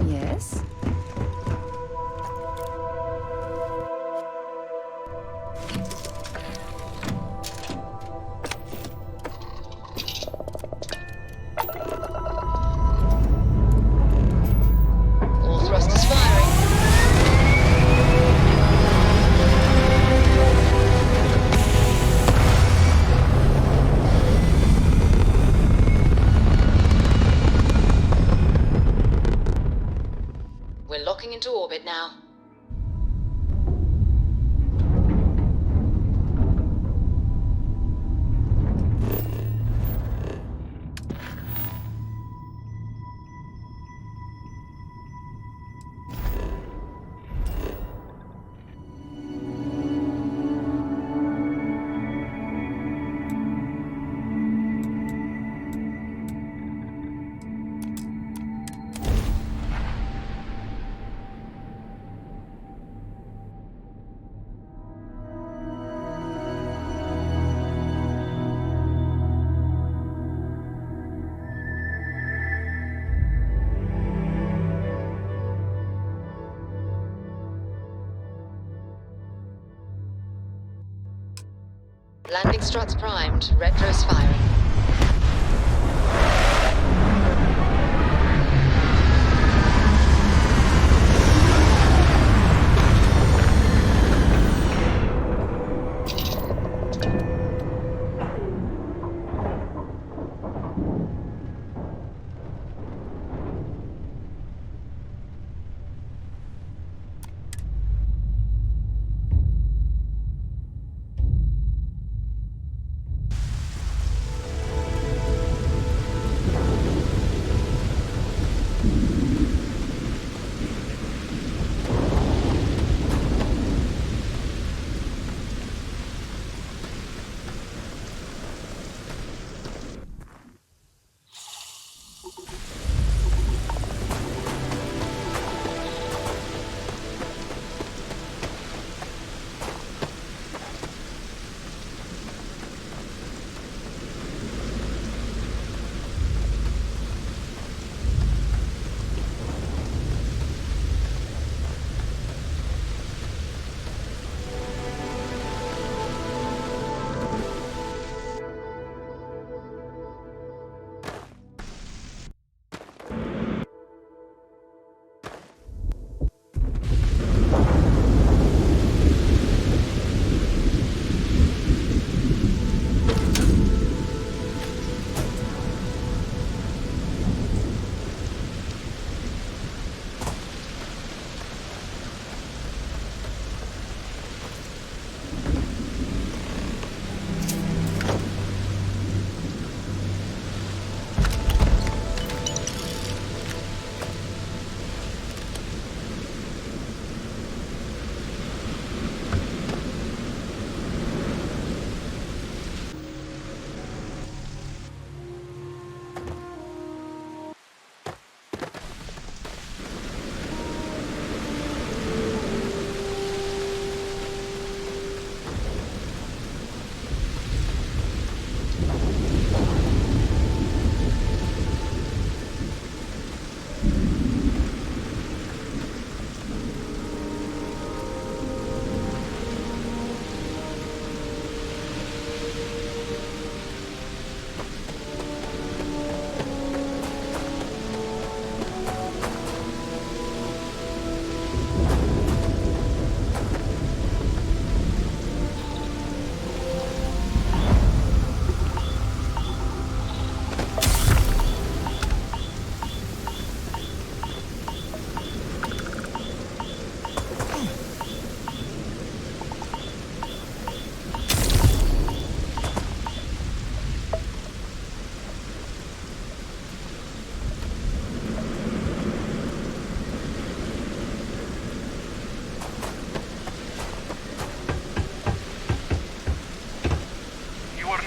Yes? All thrusters firing. Landing struts primed. Retros firing.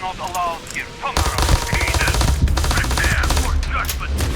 not allowed here. Tomorrow, heathen! Prepare for judgment!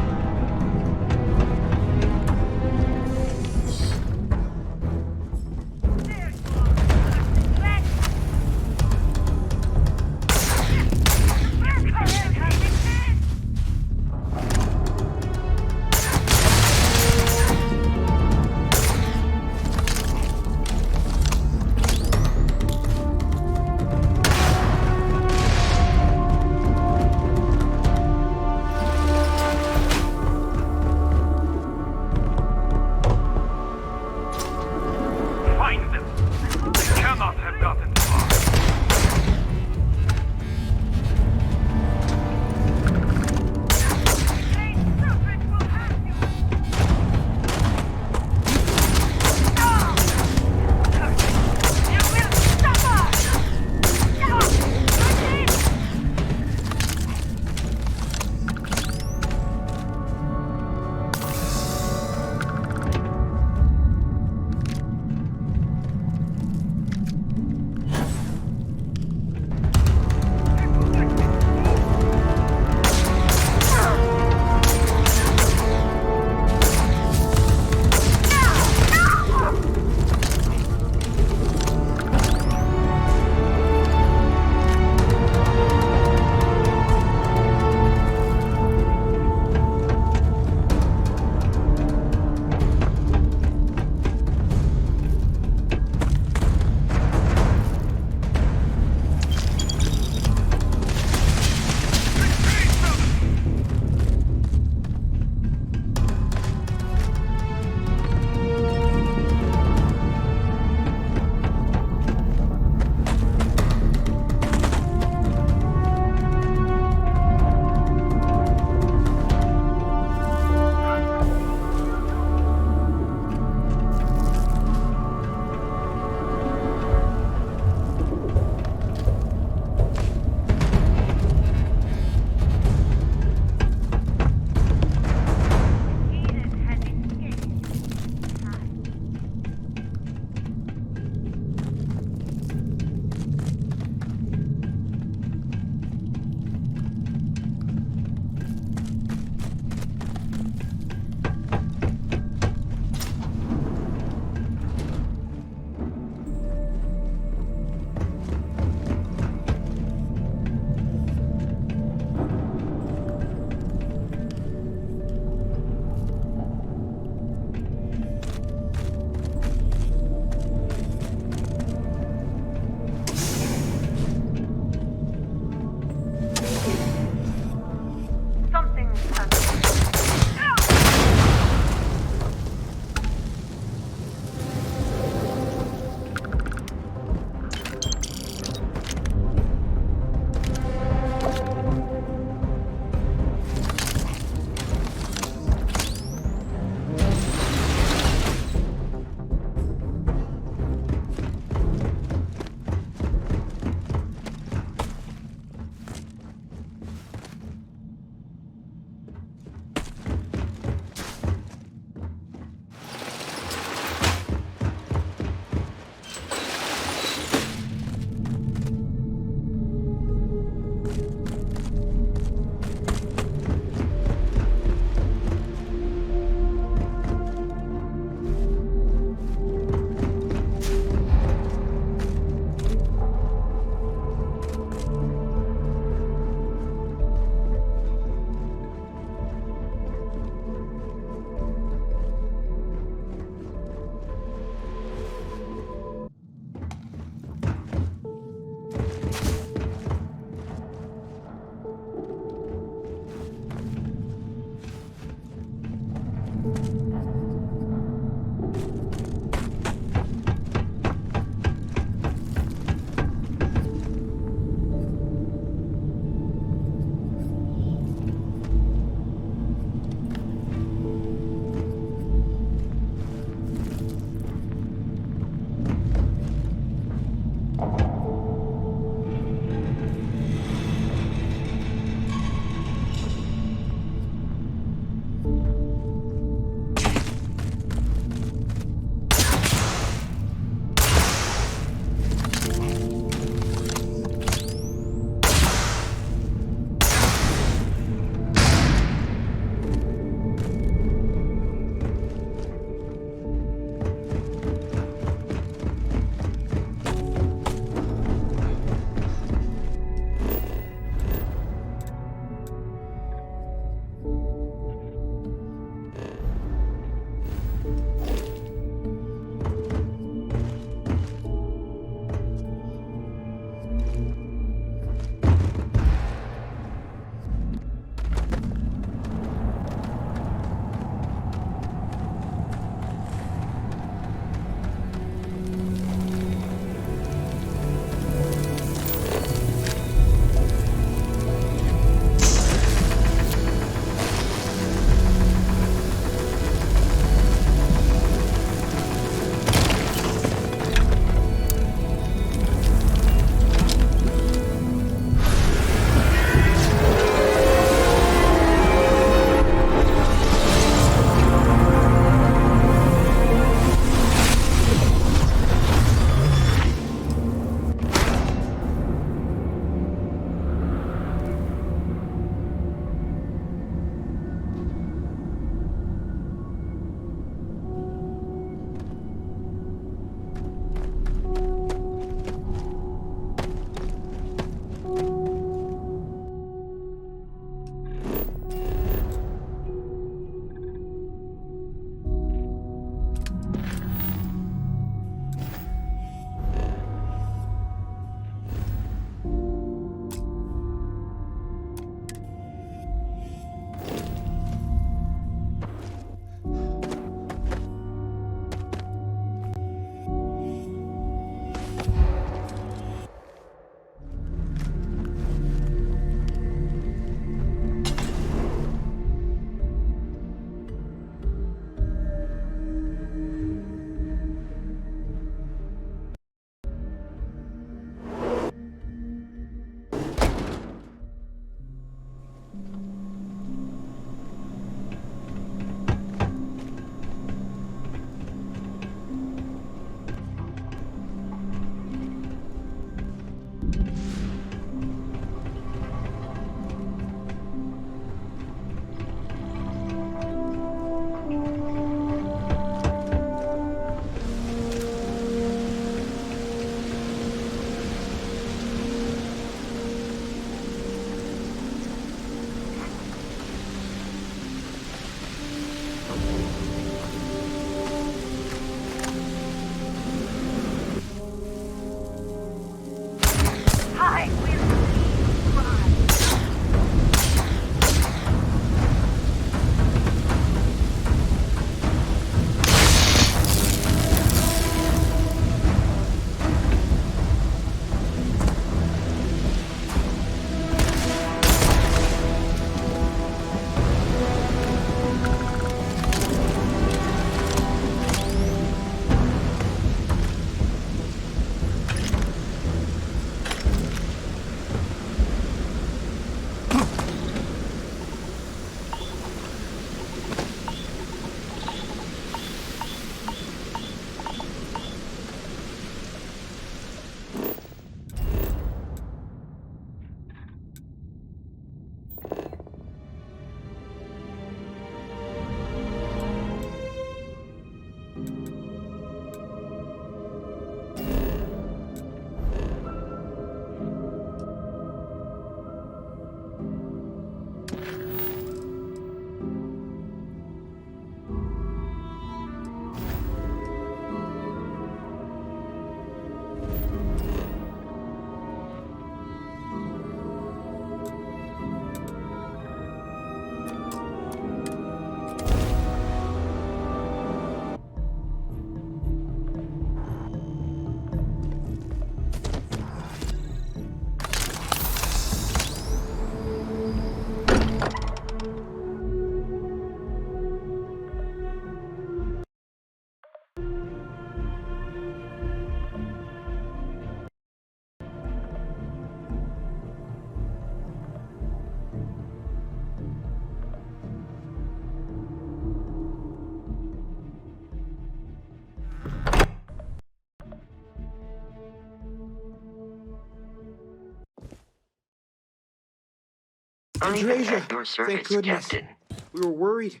Andreja, at your service, thank goodness. Captain. We were worried.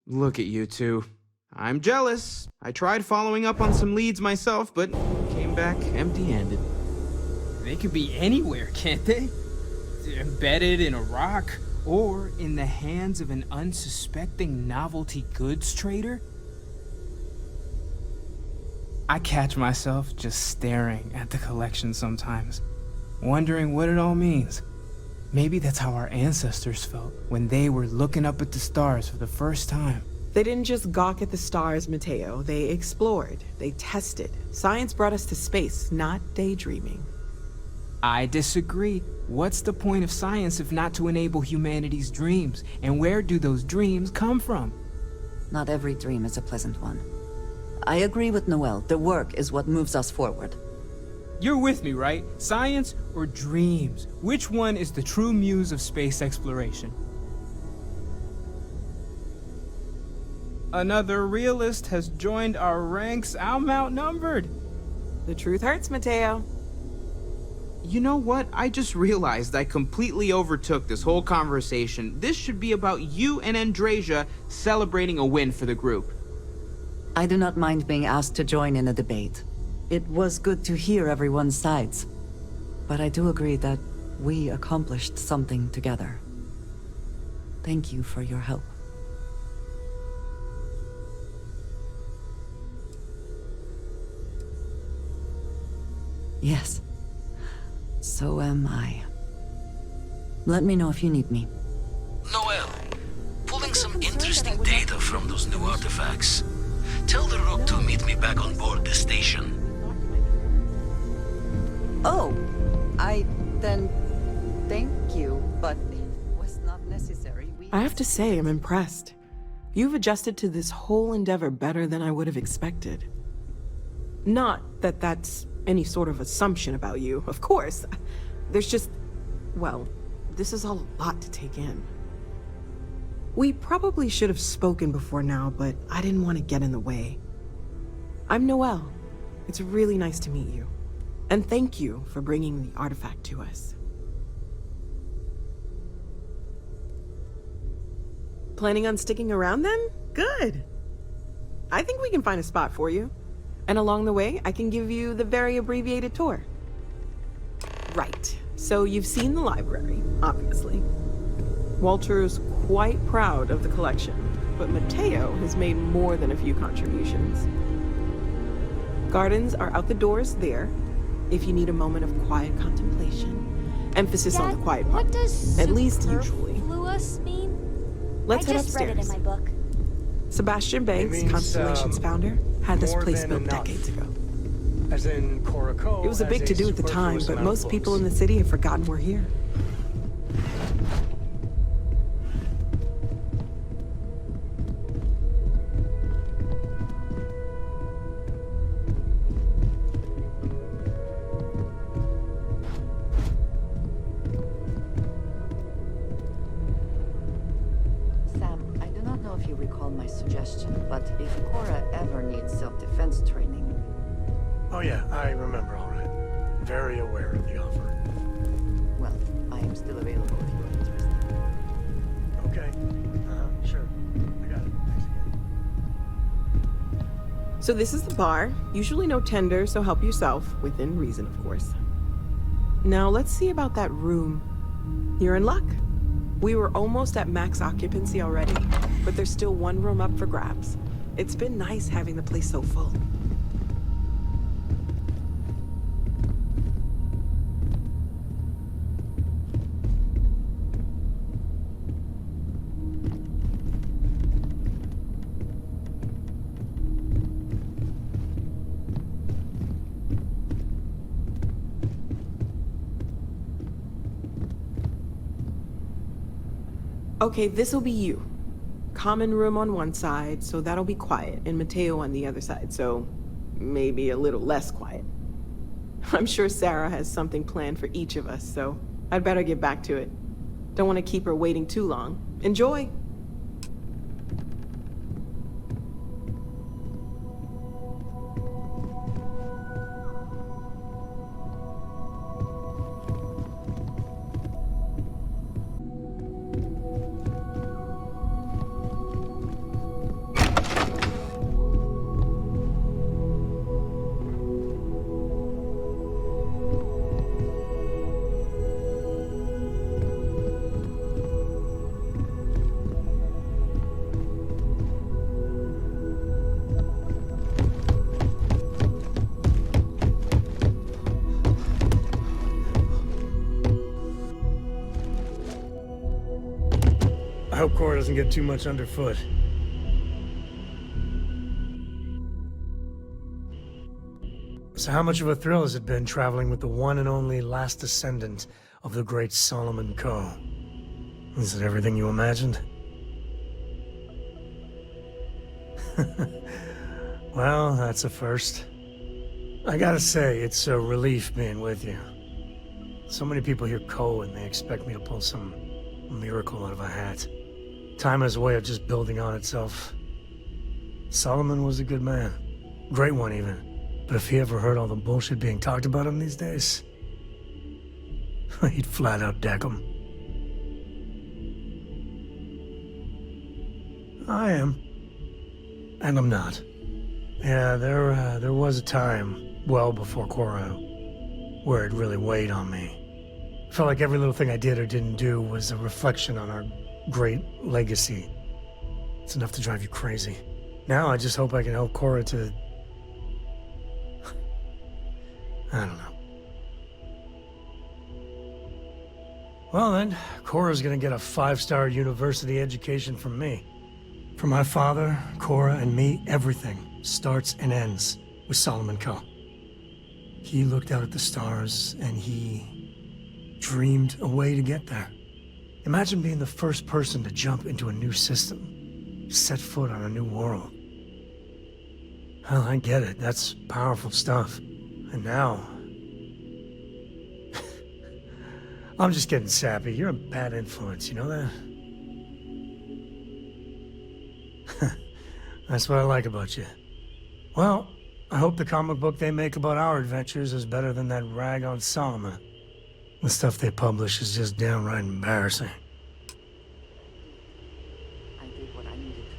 Look at you two. I'm jealous. I tried following up on some leads myself, but came back empty-handed. They could be anywhere, can't they? Embedded in a rock, or in the hands of an unsuspecting novelty goods trader? I catch myself just staring at the collection sometimes, wondering what it all means. Maybe that's how our ancestors felt when they were looking up at the stars for the first time. They didn't just gawk at the stars, Mateo. They explored. They tested. Science brought us to space, not daydreaming. I disagree. What's the point of science if not to enable humanity's dreams? And where do those dreams come from? Not every dream is a pleasant one. I agree with Noel. The work is what moves us forward. You're with me, right? Science or dreams? Which one is the true muse of space exploration? Another realist has joined our ranks. I'm outnumbered. The truth hurts, Mateo. You know what? I just realized I completely overtook this whole conversation. This should be about you and Andreja celebrating a win for the group. I do not mind being asked to join in a debate. It was good to hear everyone's sides. But I do agree that we accomplished something together. Thank you for your help. Yes. So am I. Let me know if you need me. Noel, pulling some interesting data from those new artifacts. Tell the Rook to meet me back on board the station. Oh, then thank you, but it was not necessary. I have to say, I'm impressed. You've adjusted to this whole endeavor better than I would have expected. Not that that's any sort of assumption about you, of course. There's just, well, this is a lot to take in. We probably should have spoken before now, but I didn't want to get in the way. I'm Noel. It's really nice to meet you. And thank you for bringing the artifact to us. Planning on sticking around then? Good. I think we can find a spot for you. And along the way, I can give you the very abbreviated tour. Right. So you've seen the library, obviously. Walter's quite proud of the collection, but Mateo has made more than a few contributions. Gardens are out the doors there, if you need a moment of quiet contemplation. Emphasis on the quiet part, What does at least usually. mean? Let's head I just read it in upstairs. my book. Sebastian Banks, Constellation's founder, had this place built decades ago. As in Coraco. It was a big to-do at the time, but most people in the city have forgotten we're here. Sam, I do not know if you recall my suggestion, but if Cora ever needs self-defense training... Oh yeah, I remember all right. Very aware of the offer. Well, I am still available if you are interested. Okay. Sure. I got it. Thanks again. So this is the bar. Usually no tender, so help yourself. Within reason, of course. Now let's see about that room. You're in luck. We were almost at max occupancy already, but there's still one room up for grabs. It's been nice having the place so full. Okay, this'll be you. Common room on one side, so that'll be quiet, and Mateo on the other side, so maybe a little less quiet. I'm sure Sarah has something planned for each of us, so I'd better get back to it. Don't want to keep her waiting too long. Enjoy! doesn't get too much underfoot. So how much of a thrill has it been traveling with the one and only last descendant of the great Solomon Coe? Is it everything you imagined? Well, that's a first. I gotta say, it's a relief being with you. So many people hear Coe and they expect me to pull some miracle out of a hat. Time has a way of just building on itself. Solomon was a good man. Great one, even. But if he ever heard all the bullshit being talked about him these days, he'd flat out deck him. I am. And I'm not. Yeah, there was a time, well before Cora, where it really weighed on me. Felt like every little thing I did or didn't do was a reflection on our great legacy. It's enough to drive you crazy. Now I just hope I can help Cora to... I don't know. Well then, Cora's gonna get a 5-star university education from me. For my father, Cora, and me, everything starts and ends with Solomon Coe. He looked out at the stars and he dreamed a way to get there. Imagine being the first person to jump into a new system, set foot on a new world. Hell, I get it. That's powerful stuff. And now... I'm just getting sappy. You're a bad influence, you know that? That's what I like about you. Well, I hope the comic book they make about our adventures is better than that rag on Solomon. The stuff they publish is just downright embarrassing. I did what I needed to do.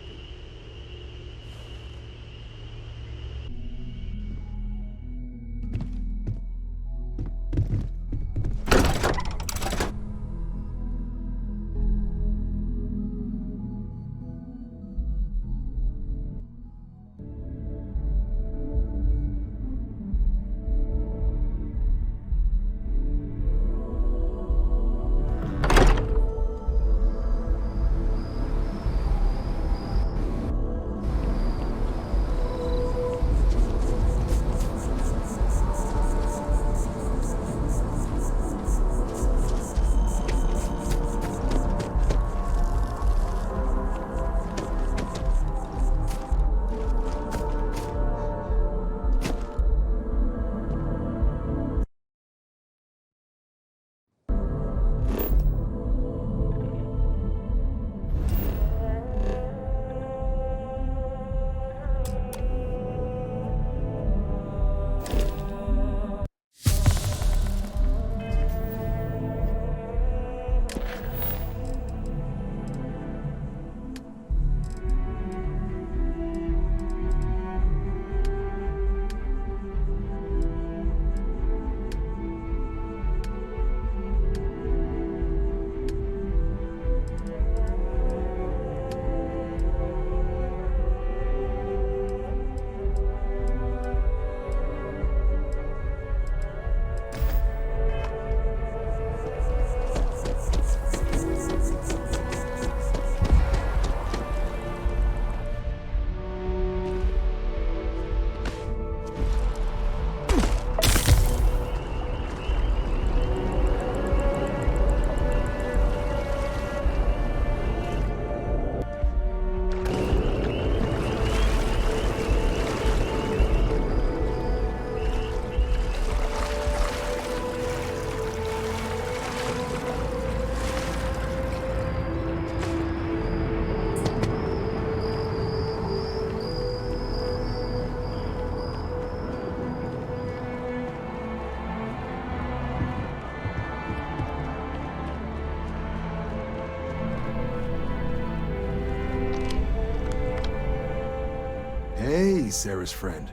Hey, Sarah's friend.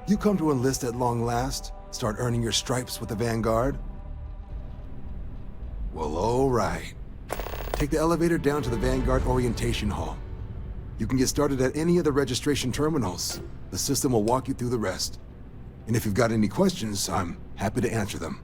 You come to enlist at long last? Start earning your stripes with the Vanguard? Well, all right. Take the elevator down to the Vanguard Orientation Hall. You can get started at any of the registration terminals. The system will walk you through the rest. And if you've got any questions, I'm happy to answer them.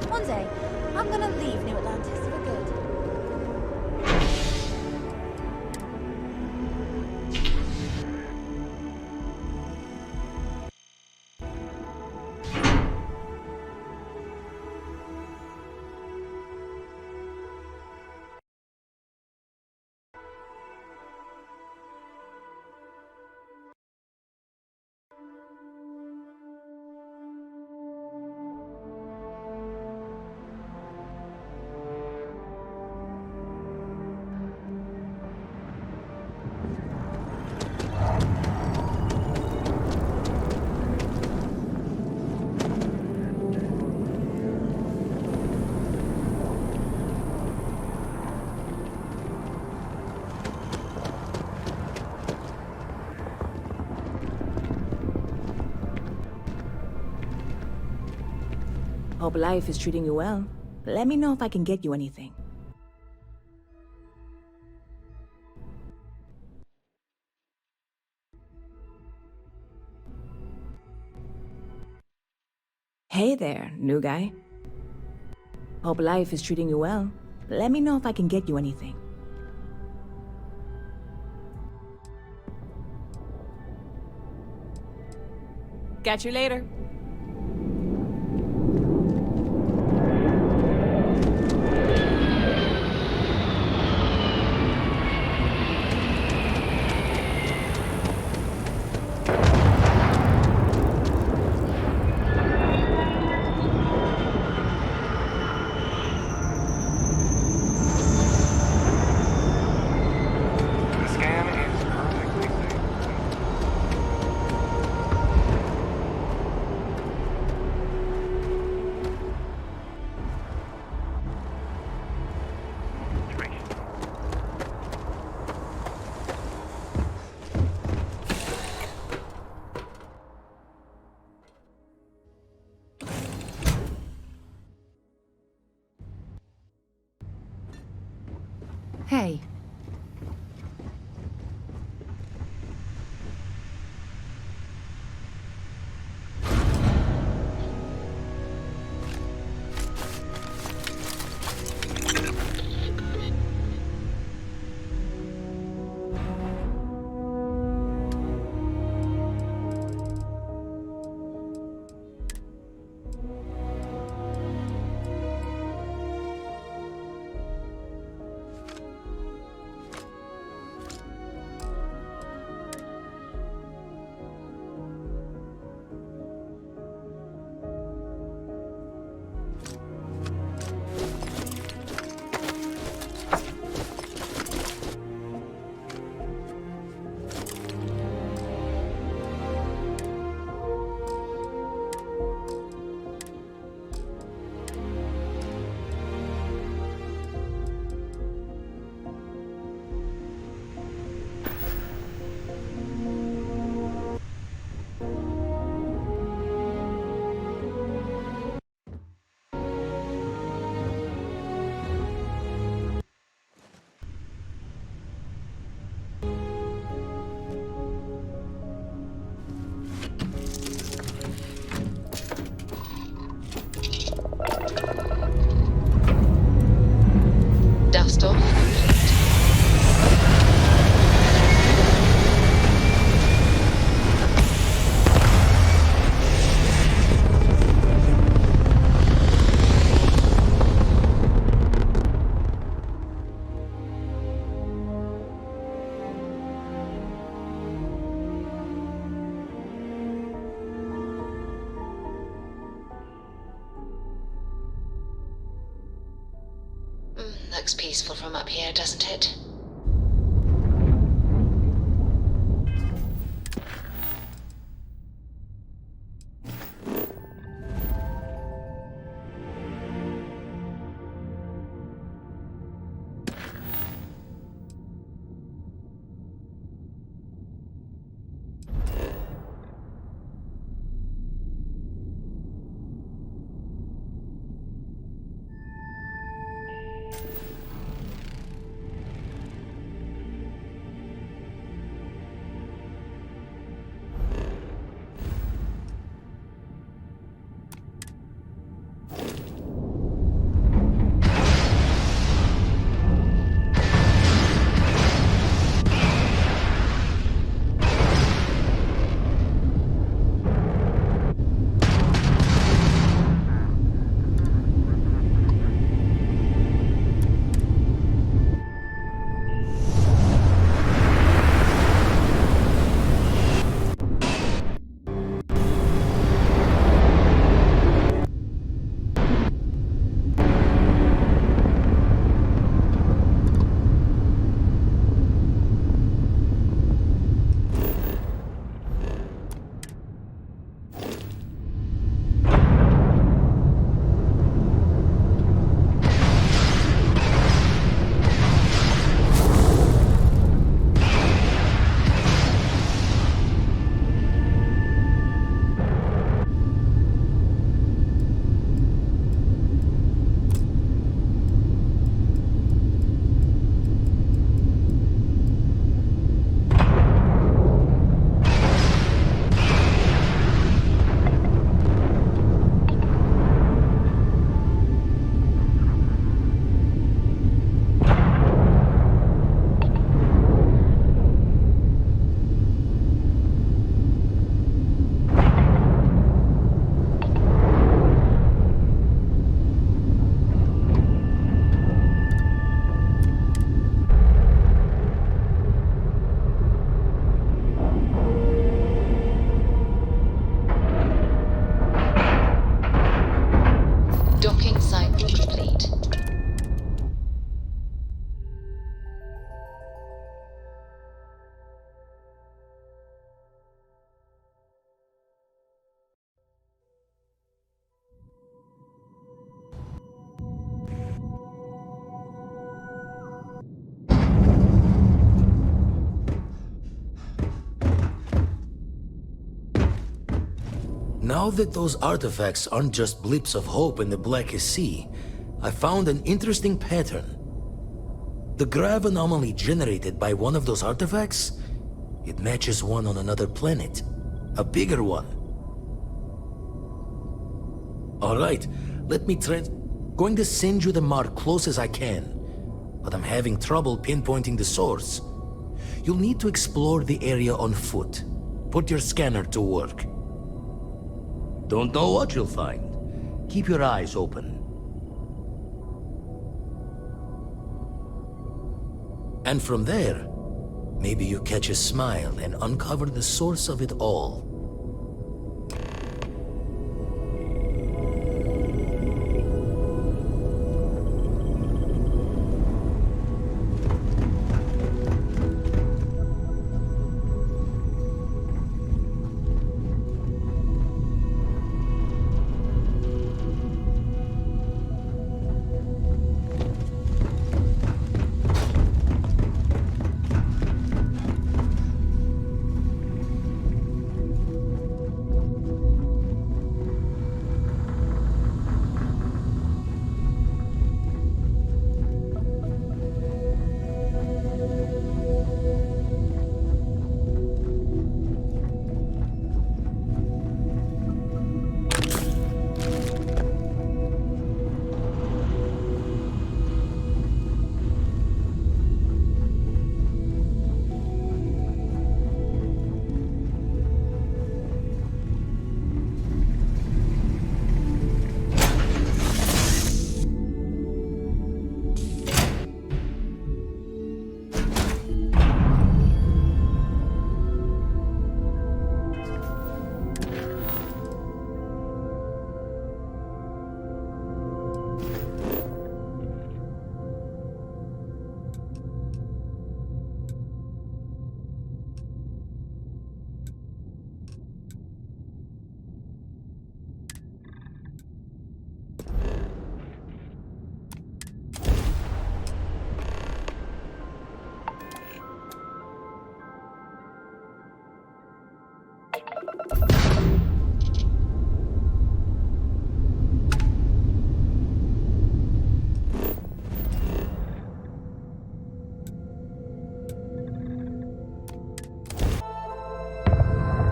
One day, I'm gonna leave New Atlantis for good. Hope life is treating you well. Let me know if I can get you anything. Hey there, new guy. Hope life is treating you well. Let me know if I can get you anything. Catch you later. Hey. Dust off complete. Looks peaceful from up here, doesn't it? Now that those artifacts aren't just blips of hope in the blackest sea, I found an interesting pattern. The grav anomaly generated by one of those artifacts, it matches one on another planet. A bigger one. Alright, let me try. Going to send you the mark close as I can, but I'm having trouble pinpointing the source. You'll need to explore the area on foot. Put your scanner to work. Don't know what you'll find. Keep your eyes open. And from there, maybe you catch a smile and uncover the source of it all.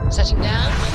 Setting down.